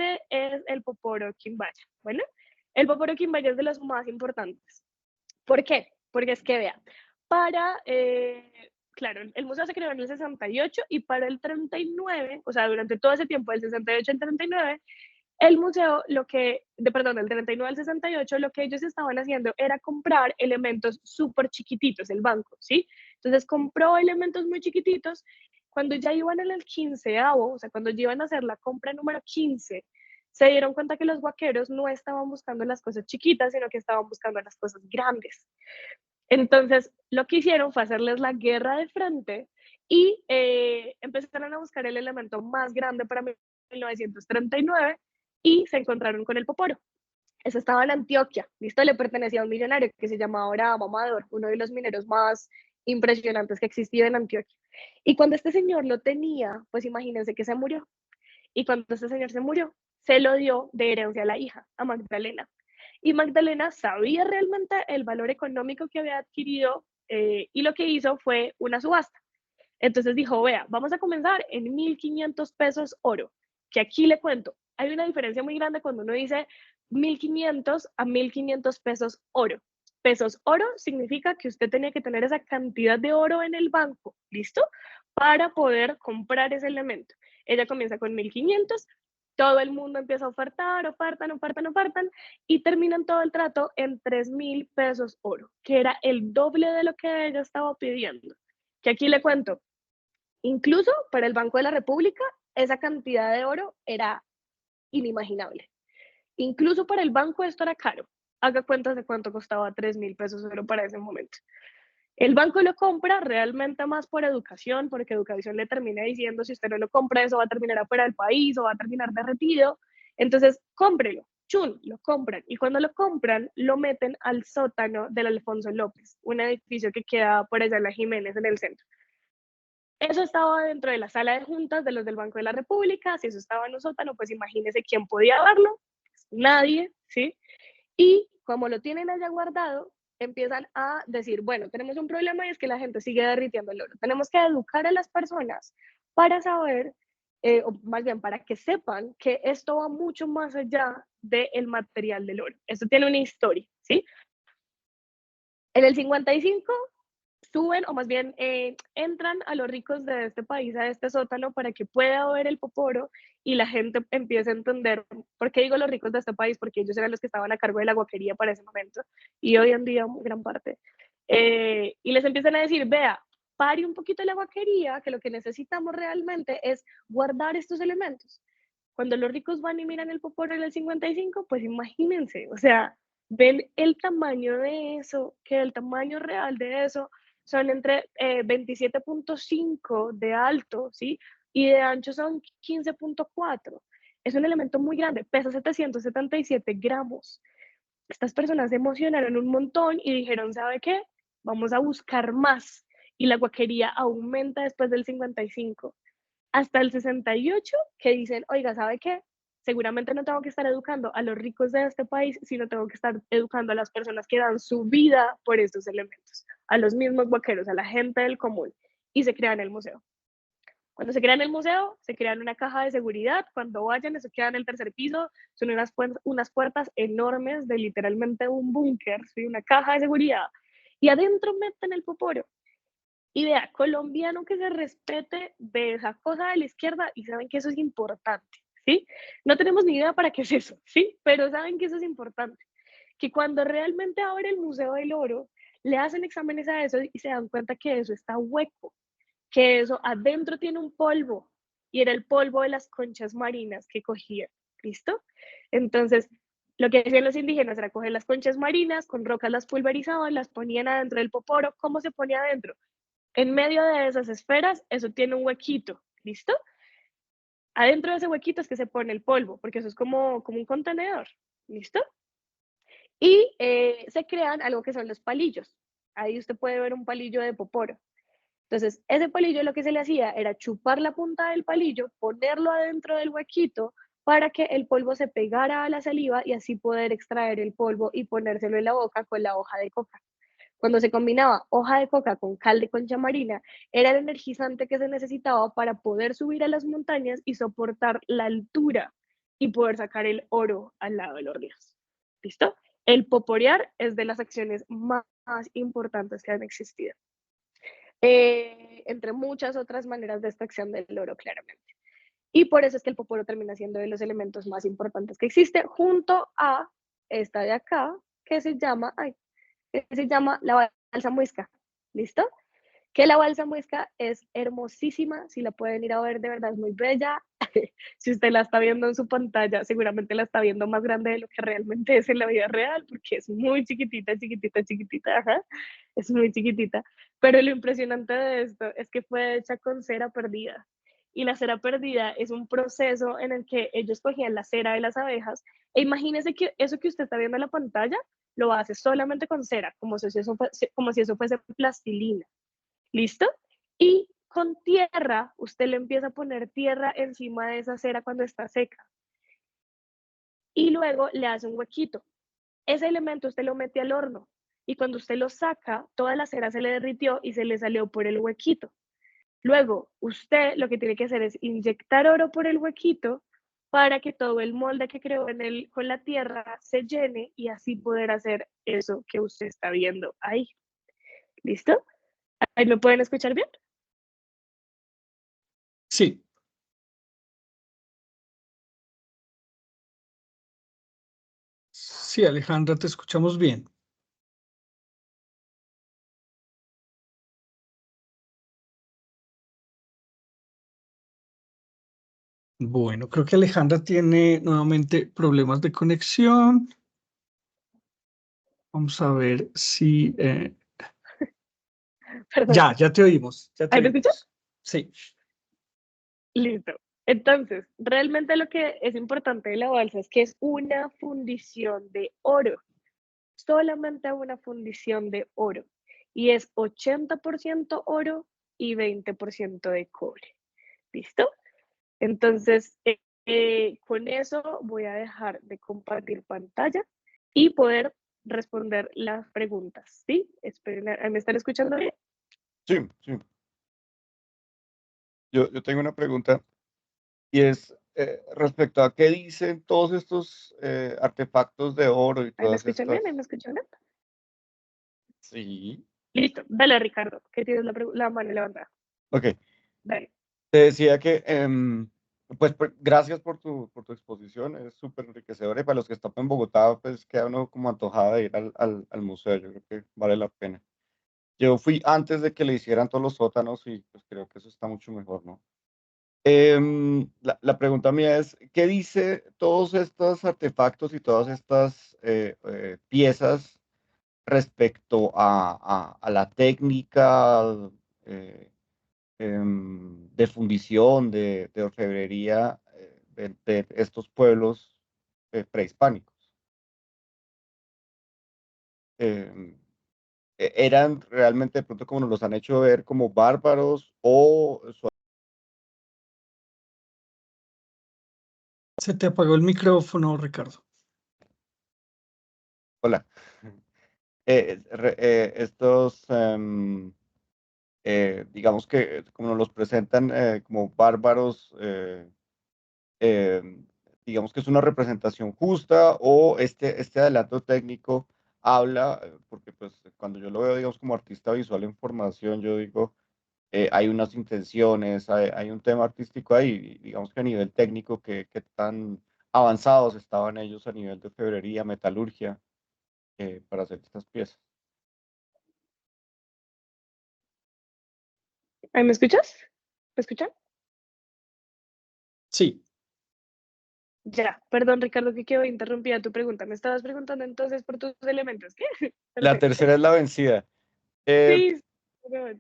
el poporo quimbaya. Bueno, el poporo quimbaya es de los más importantes. ¿Por qué? Porque es que vean, claro, el museo se creó en el 68 y para el 39, o sea, durante todo ese tiempo, del 68 al 39, el museo, del 39 al 68, lo que ellos estaban haciendo era comprar elementos súper chiquititos, el banco, ¿sí? Entonces compró elementos muy chiquititos. Cuando ya iban en el 15avo, o sea, cuando ya iban a hacer la compra número 15, se dieron cuenta que los vaqueros no estaban buscando las cosas chiquitas, sino que estaban buscando las cosas grandes. Entonces, lo que hicieron fue hacerles la guerra de frente y empezaron a buscar el elemento más grande para 1939 y se encontraron con el poporo. Eso estaba en Antioquia, ¿listo? Le pertenecía a un millonario que se llamaba Abraham Amador, uno de los mineros más impresionantes que existía en Antioquia. Y cuando este señor lo tenía, pues imagínense que se murió. Y cuando este señor se murió, se lo dio de herencia a la hija, a Magdalena. Y Magdalena sabía realmente el valor económico que había adquirido y lo que hizo fue una subasta. Entonces dijo, vea, vamos a comenzar en 1.500 pesos oro, que aquí le cuento, hay una diferencia muy grande cuando uno dice 1.500 a 1.500 pesos oro. Pesos oro significa que usted tenía que tener esa cantidad de oro en el banco, ¿listo? Para poder comprar ese elemento. Ella comienza con 1.500, todo el mundo empieza a ofertar, ofertan, y terminan todo el trato en 3.000 pesos oro, que era el doble de lo que ella estaba pidiendo. Que aquí le cuento, incluso para el Banco de la República, esa cantidad de oro era inimaginable. Incluso para el banco esto era caro. Haga cuentas de cuánto costaba 3.000 pesos oro para ese momento. El banco lo compra realmente más por educación, porque educación le termina diciendo, si usted no lo compra, eso va a terminar afuera del país o va a terminar derretido. Entonces, cómprelo. Chun, lo compran. Y cuando lo compran, lo meten al sótano del Alfonso López, un edificio que queda por allá en la Jiménez, en el centro. Eso estaba dentro de la sala de juntas de los del Banco de la República. Si eso estaba en un sótano, pues imagínese quién podía verlo. Nadie, ¿sí? Y como lo tienen allá guardado, empiezan a decir, bueno, tenemos un problema y es que la gente sigue derritiendo el oro. Tenemos que educar a las personas para saber, o más bien para que sepan que esto va mucho más allá del material del oro. Esto tiene una historia, ¿sí? En el 55 suben, o más bien entran a los ricos de este país a este sótano para que pueda ver el poporo y la gente empiece a entender por qué digo los ricos de este país, porque ellos eran los que estaban a cargo de la guaquería para ese momento y hoy en día gran parte. Y les empiezan a decir, vea, pare un poquito la guaquería, que lo que necesitamos realmente es guardar estos elementos. Cuando los ricos van y miran el poporo en el 55, pues imagínense, o sea, ven el tamaño de eso, que el tamaño real de eso son entre 27.5 de alto, ¿sí? Y de ancho son 15.4. Es un elemento muy grande, pesa 777 gramos. Estas personas se emocionaron un montón y dijeron, ¿sabe qué? Vamos a buscar más. Y la guaquería aumenta después del 55 hasta el 68, que dicen, oiga, ¿sabe qué? Seguramente no tengo que estar educando a los ricos de este país, sino tengo que estar educando a las personas que dan su vida por estos elementos, a los mismos vaqueros, a la gente del común, y se crean el museo. Cuando se crean el museo, se crean una caja de seguridad. Cuando vayan, eso queda en el tercer piso. Son unas puertas enormes de literalmente un búnker, ¿sí? Una caja de seguridad. Y adentro meten el poporo. Y vea, colombiano que se respete de esa cosa de la izquierda y saben que eso es importante, ¿sí? No tenemos ni idea para qué es eso, ¿sí? Pero saben que eso es importante. Que cuando realmente abre el Museo del Oro, le hacen exámenes a eso y se dan cuenta que eso está hueco, que eso adentro tiene un polvo y era el polvo de las conchas marinas que cogían, ¿listo? Entonces, lo que hacían los indígenas era coger las conchas marinas, con rocas las pulverizaban, las ponían adentro del poporo. ¿Cómo se ponía adentro? En medio de esas esferas, eso tiene un huequito, ¿listo? Adentro de ese huequito es que se pone el polvo, porque eso es como un contenedor, ¿listo? Y se crean algo que son los palillos. Ahí usted puede ver un palillo de poporo. Entonces, ese palillo lo que se le hacía era chupar la punta del palillo, ponerlo adentro del huequito para que el polvo se pegara a la saliva y así poder extraer el polvo y ponérselo en la boca con la hoja de coca. Cuando se combinaba hoja de coca con cal de concha marina, era el energizante que se necesitaba para poder subir a las montañas y soportar la altura y poder sacar el oro al lado de los ríos. ¿Listo? El poporear es de las acciones más importantes que han existido. Entre muchas otras maneras de extracción del oro, claramente. Y por eso es que el poporo termina siendo de los elementos más importantes que existe, junto a esta de acá, que se llama la balsa muisca. ¿Listo? Que la balsa muisca es hermosísima, si la pueden ir a ver, de verdad es muy bella. Si usted la está viendo en su pantalla, seguramente la está viendo más grande de lo que realmente es en la vida real, porque es muy chiquitita, chiquitita, chiquitita, ajá. Es muy chiquitita. Pero lo impresionante de esto es que fue hecha con cera perdida. Y la cera perdida es un proceso en el que ellos cogían la cera de las abejas. E imagínese que eso que usted está viendo en la pantalla lo hace solamente con cera, como si eso fuese plastilina. ¿Listo? Y con tierra, usted le empieza a poner tierra encima de esa cera cuando está seca. Y luego le hace un huequito. Ese elemento usted lo mete al horno. Y cuando usted lo saca, toda la cera se le derritió y se le salió por el huequito. Luego, usted lo que tiene que hacer es inyectar oro por el huequito para que todo el molde que creó con la tierra se llene y así poder hacer eso que usted está viendo ahí. ¿Listo? ¿Ahí me pueden escuchar bien? Sí. Sí, Alejandra, te escuchamos bien. Bueno, creo que Alejandra tiene nuevamente problemas de conexión. Vamos a ver si... Perdón. Ya te oímos, ya te ¿Ahí me escuchas? oímos. Sí. Listo. Entonces, realmente lo que es importante de la balsa es que es una fundición de oro, solamente una fundición de oro. Y es 80% oro y 20% de cobre. ¿Listo? Entonces, con eso voy a dejar de compartir pantalla y poder responder las preguntas. ¿Sí? Esperen, ¿me están escuchando bien? Sí, sí. Yo tengo una pregunta y es respecto a qué dicen todos estos artefactos de oro y ¿Ahí me todas escuchan bien? ¿Ahí estas. me escuchan bien? Sí. Listo. Dale, Ricardo, que tienes la mano levantada. Ok. Dale. Te decía que, pues, gracias por tu exposición, es súper enriquecedora y para los que están en Bogotá, pues queda uno como antojado de ir al museo, yo creo que vale la pena. Yo fui antes de que le hicieran todos los sótanos y pues creo que eso está mucho mejor, ¿no? La pregunta mía es, ¿qué dice todos estos artefactos y todas estas piezas respecto a la técnica eh, de fundición, de orfebrería de estos pueblos prehispánicos? Em, ¿Eran realmente de pronto como nos los han hecho ver como bárbaros o Se te apagó el micrófono, Ricardo. hola? Estos, digamos que como nos los presentan como bárbaros, em, digamos que es una representación justa o este adelanto técnico habla, porque pues cuando yo lo veo, digamos, como artista visual en formación, yo digo, hay unas intenciones, hay un tema artístico ahí, digamos que a nivel técnico, que tan avanzados estaban ellos a nivel de orfebrería, metalurgia, para hacer estas piezas. ¿Ahí me escuchas? ¿Me escuchan? Sí. Ya, perdón, Ricardo, que quedó interrumpida tu pregunta. Me estabas preguntando entonces por tus elementos. ¿Qué? La Perfecto. tercera es la vencida. Eh, Sí, perdón.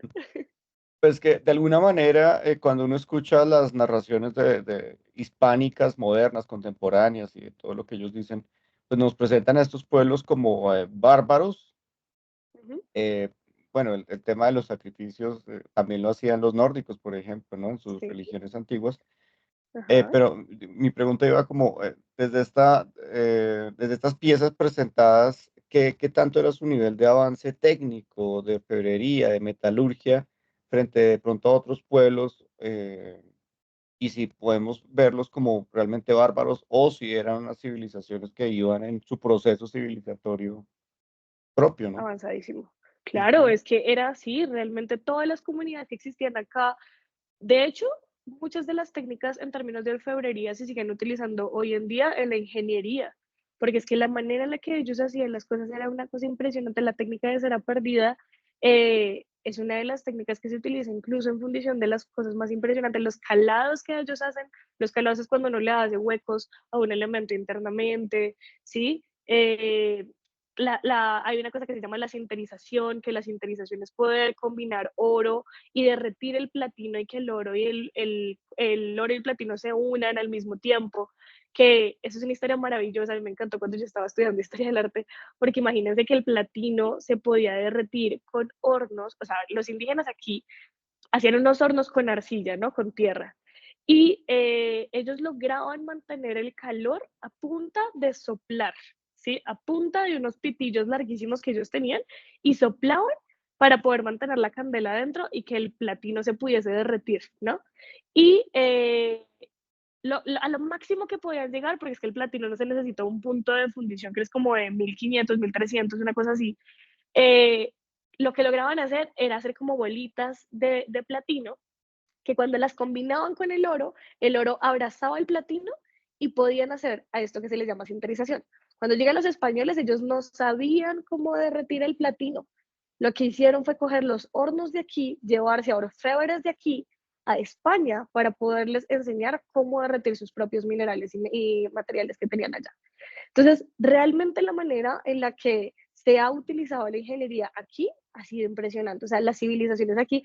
Pues que de alguna manera, cuando uno escucha las narraciones de hispánicas, modernas, contemporáneas y de todo lo que ellos dicen, pues nos presentan a estos pueblos como bárbaros. Ujú. Eh, bueno, el tema de los sacrificios también lo hacían los nórdicos, por ejemplo, ¿no? En sus Sí, religiones antiguas. ajá. Pero mi pregunta iba como, desde estas piezas presentadas, ¿qué tanto era su nivel de avance técnico, de orfebrería, de metalurgia, frente de pronto a otros pueblos? Y si podemos verlos como realmente bárbaros o si eran unas civilizaciones que iban en su proceso civilizatorio propio, ¿no? Avanzadísimo. Claro, Ujú. es que era así, realmente todas las comunidades que existían acá. De hecho, muchas de las técnicas en términos de orfebrería se siguen utilizando hoy en día en la ingeniería, porque es que la manera en la que ellos hacían las cosas era una cosa impresionante. La técnica de cera perdida es una de las técnicas que se utiliza incluso en fundición de las cosas más impresionantes. Los calados que ellos hacen, los calados es cuando no le hace huecos a un elemento internamente, ¿sí? Hay una cosa que se llama la sinterización, que la sinterización es poder combinar oro y derretir el platino y que el oro y el oro y el platino se unan al mismo tiempo, que eso es una historia maravillosa. A mí me encantó cuando yo estaba estudiando historia del arte, porque imagínense que el platino se podía derretir con hornos. O sea, los indígenas aquí hacían unos hornos con arcilla, ¿no? Con tierra. Y ellos lograban mantener el calor a punta de soplar, ¿sí? A punta de unos pitillos larguísimos que ellos tenían y soplaban para poder mantener la candela adentro y que el platino se pudiese derretir, ¿no? Y a lo máximo que podían llegar, porque es que el platino no se necesita un punto de fundición que es como de 1500, 1300, una cosa así. eh, lo que lograban hacer era hacer como bolitas de platino que cuando las combinaban con el oro abrazaba el platino y podían hacer a esto que se les llama sinterización. Cuando llegan los españoles, ellos no sabían cómo derretir el platino. Lo que hicieron fue coger los hornos de aquí, llevarse a orfebres de aquí a España para poderles enseñar cómo derretir sus propios minerales y materiales que tenían allá. Entonces, realmente la manera en la que se ha utilizado la ingeniería aquí ha sido impresionante. O sea, las civilizaciones aquí,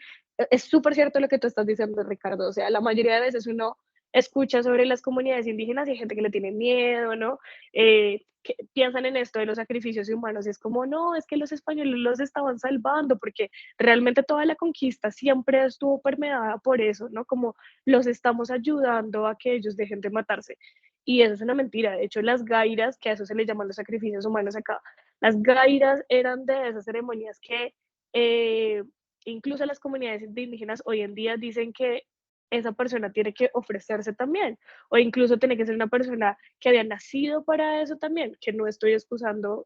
es súper cierto lo que tú estás diciendo, Ricardo. O sea, la mayoría de veces uno escucha sobre las comunidades indígenas y hay gente que le tiene miedo, ¿no? Que piensan en esto de los sacrificios humanos y es como, no, es que los españoles los estaban salvando porque realmente toda la conquista siempre estuvo permeada por eso, ¿no? Como los estamos ayudando a que ellos dejen de matarse. Y eso es una mentira. De hecho, las gairas, que a eso se le llaman los sacrificios humanos acá, las gairas eran de esas ceremonias que eh, incluso las comunidades indígenas hoy en día dicen que esa persona tiene que ofrecerse también, o incluso tiene que ser una persona que había nacido para eso también, que no estoy excusando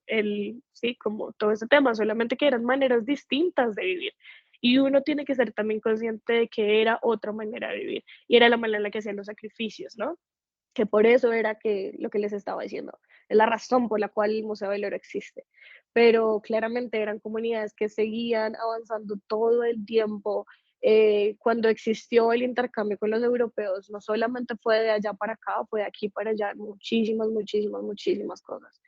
sí, como todo ese tema, solamente que eran maneras distintas de vivir. Y uno tiene que ser también consciente de que era otra manera de vivir, y era la manera en la que hacían los sacrificios, ¿no? Que por eso era que lo que les estaba diciendo, es la razón por la cual el Museo del Oro existe. Pero claramente eran comunidades que seguían avanzando todo el tiempo. Cuando existió el intercambio con los europeos, no solamente fue de allá para acá, fue de aquí para allá, muchísimas, muchísimas, muchísimas cosas.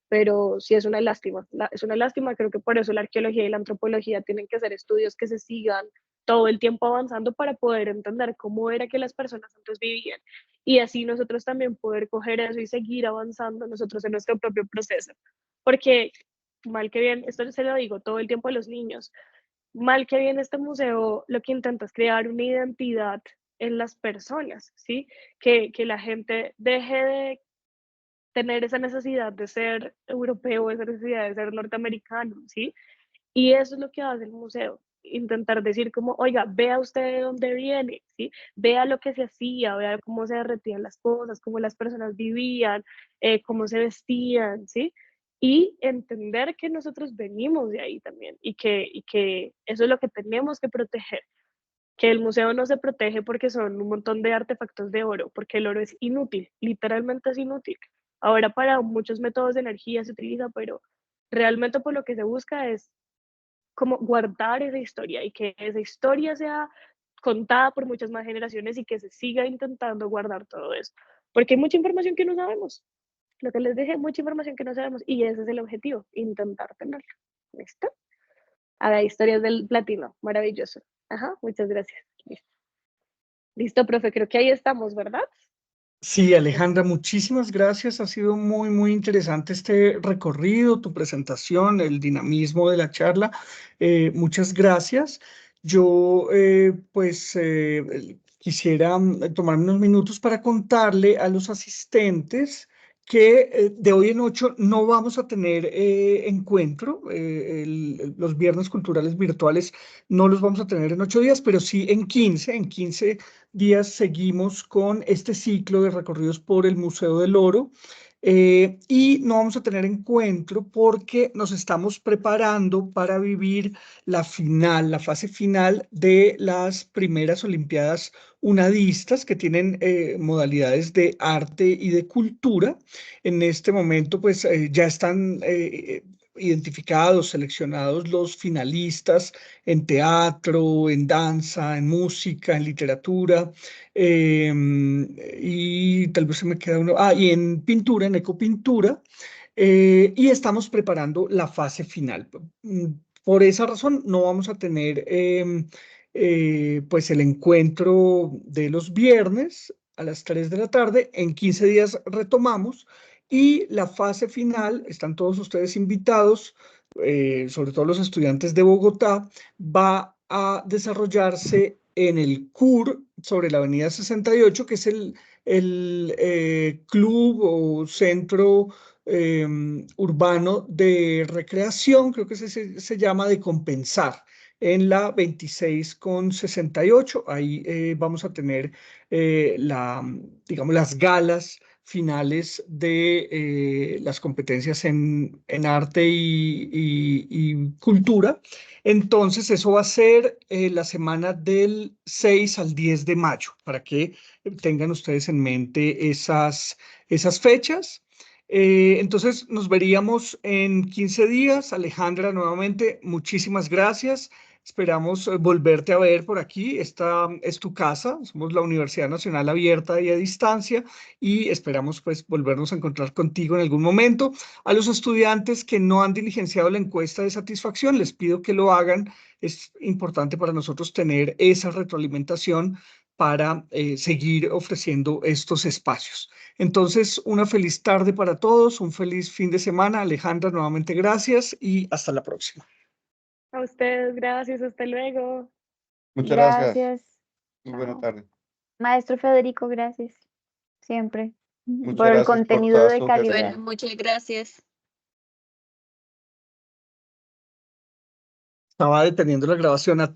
Pero sí es una lástima, es una lástima, creo que por eso la arqueología y la antropología tienen que ser estudios que se sigan todo el tiempo avanzando para poder entender cómo era que las personas antes vivían y así nosotros también poder coger eso y seguir avanzando nosotros en nuestro propio proceso. Porque mal que bien, esto se lo digo todo el tiempo a los niños, mal que bien este museo lo que intenta es crear una identidad en las personas, ¿sí? Que la gente deje de tener esa necesidad de ser europeo, esa necesidad de ser norteamericano, ¿sí? Y eso es lo que hace el museo, intentar decir como, oiga, vea usted de dónde viene, ¿sí? Vea lo que se hacía, vea cómo se derretían las cosas, cómo las personas vivían, cómo se vestían, ¿sí? Y entender que nosotros venimos de ahí también y que eso es lo que tenemos que proteger, que el museo no se protege porque son un montón de artefactos de oro, porque el oro es inútil, literalmente es inútil. Ahora para muchos métodos de energía se utiliza, pero realmente por lo que se busca es como guardar esa historia y que esa historia sea contada por muchas más generaciones y que se siga intentando guardar todo eso. Porque hay mucha información que no sabemos. Lo que les dije, mucha información que no sabemos y ese es el objetivo, intentar tenerlo. ¿Listo? Haga historias del platino, maravilloso. Ajá, muchas gracias. Listo. Listo, profe, creo que ahí estamos, ¿verdad? Sí, Alejandra, muchísimas gracias. Ha sido muy, muy interesante este recorrido, tu presentación, el dinamismo de la charla. Muchas gracias. Yo, quisiera tomarme unos minutos para contarle a los asistentes que de hoy en 8 no vamos a tener encuentro. Los viernes culturales virtuales no los vamos a tener en 8 días, pero sí en 15. En 15 días seguimos con este ciclo de recorridos por el Museo del Oro. Y no vamos a tener encuentro porque nos estamos preparando para vivir la final, la fase final de las primeras Olimpiadas unadistas que tienen modalidades de arte y de cultura. En este momento, pues ya están identificados, seleccionados los finalistas en teatro, en danza, en música, en literatura, y tal vez se me queda uno, y en pintura, en ecopintura, y estamos preparando la fase final. Por esa razón no vamos a tener pues el encuentro de los viernes a las 3 de la tarde. En 15 días retomamos y la fase final, están todos ustedes invitados, sobre todo los estudiantes de Bogotá, va a desarrollarse en el CUR sobre la avenida 68, que es el club o centro urbano de recreación, creo que se llama de Compensar, en la 26 con 68. Ahí vamos a tener digamos, las galas finales de las competencias en arte y cultura. Entonces, eso va a ser la semana del 6 al 10 de mayo, para que tengan ustedes en mente esas fechas. Entonces, nos veríamos en 15 días. Alejandra, nuevamente, muchísimas gracias. Esperamos volverte a ver por aquí. Esta es tu casa. Somos la Universidad Nacional Abierta y a Distancia y esperamos pues volvernos a encontrar contigo en algún momento. A los estudiantes que no han diligenciado la encuesta de satisfacción, les pido que lo hagan. Es importante para nosotros tener esa retroalimentación para seguir ofreciendo estos espacios. Entonces, una feliz tarde para todos, un feliz fin de semana. Alejandra, nuevamente gracias y hasta la próxima. A ustedes, gracias, hasta luego. Muchas gracias. Gracias. Muy buena Chao. tarde. Maestro Federico, gracias. Siempre. Muchas Por el gracias por contenido toda de su calidad. Bueno, muchas gracias. Estaba deteniendo la grabación.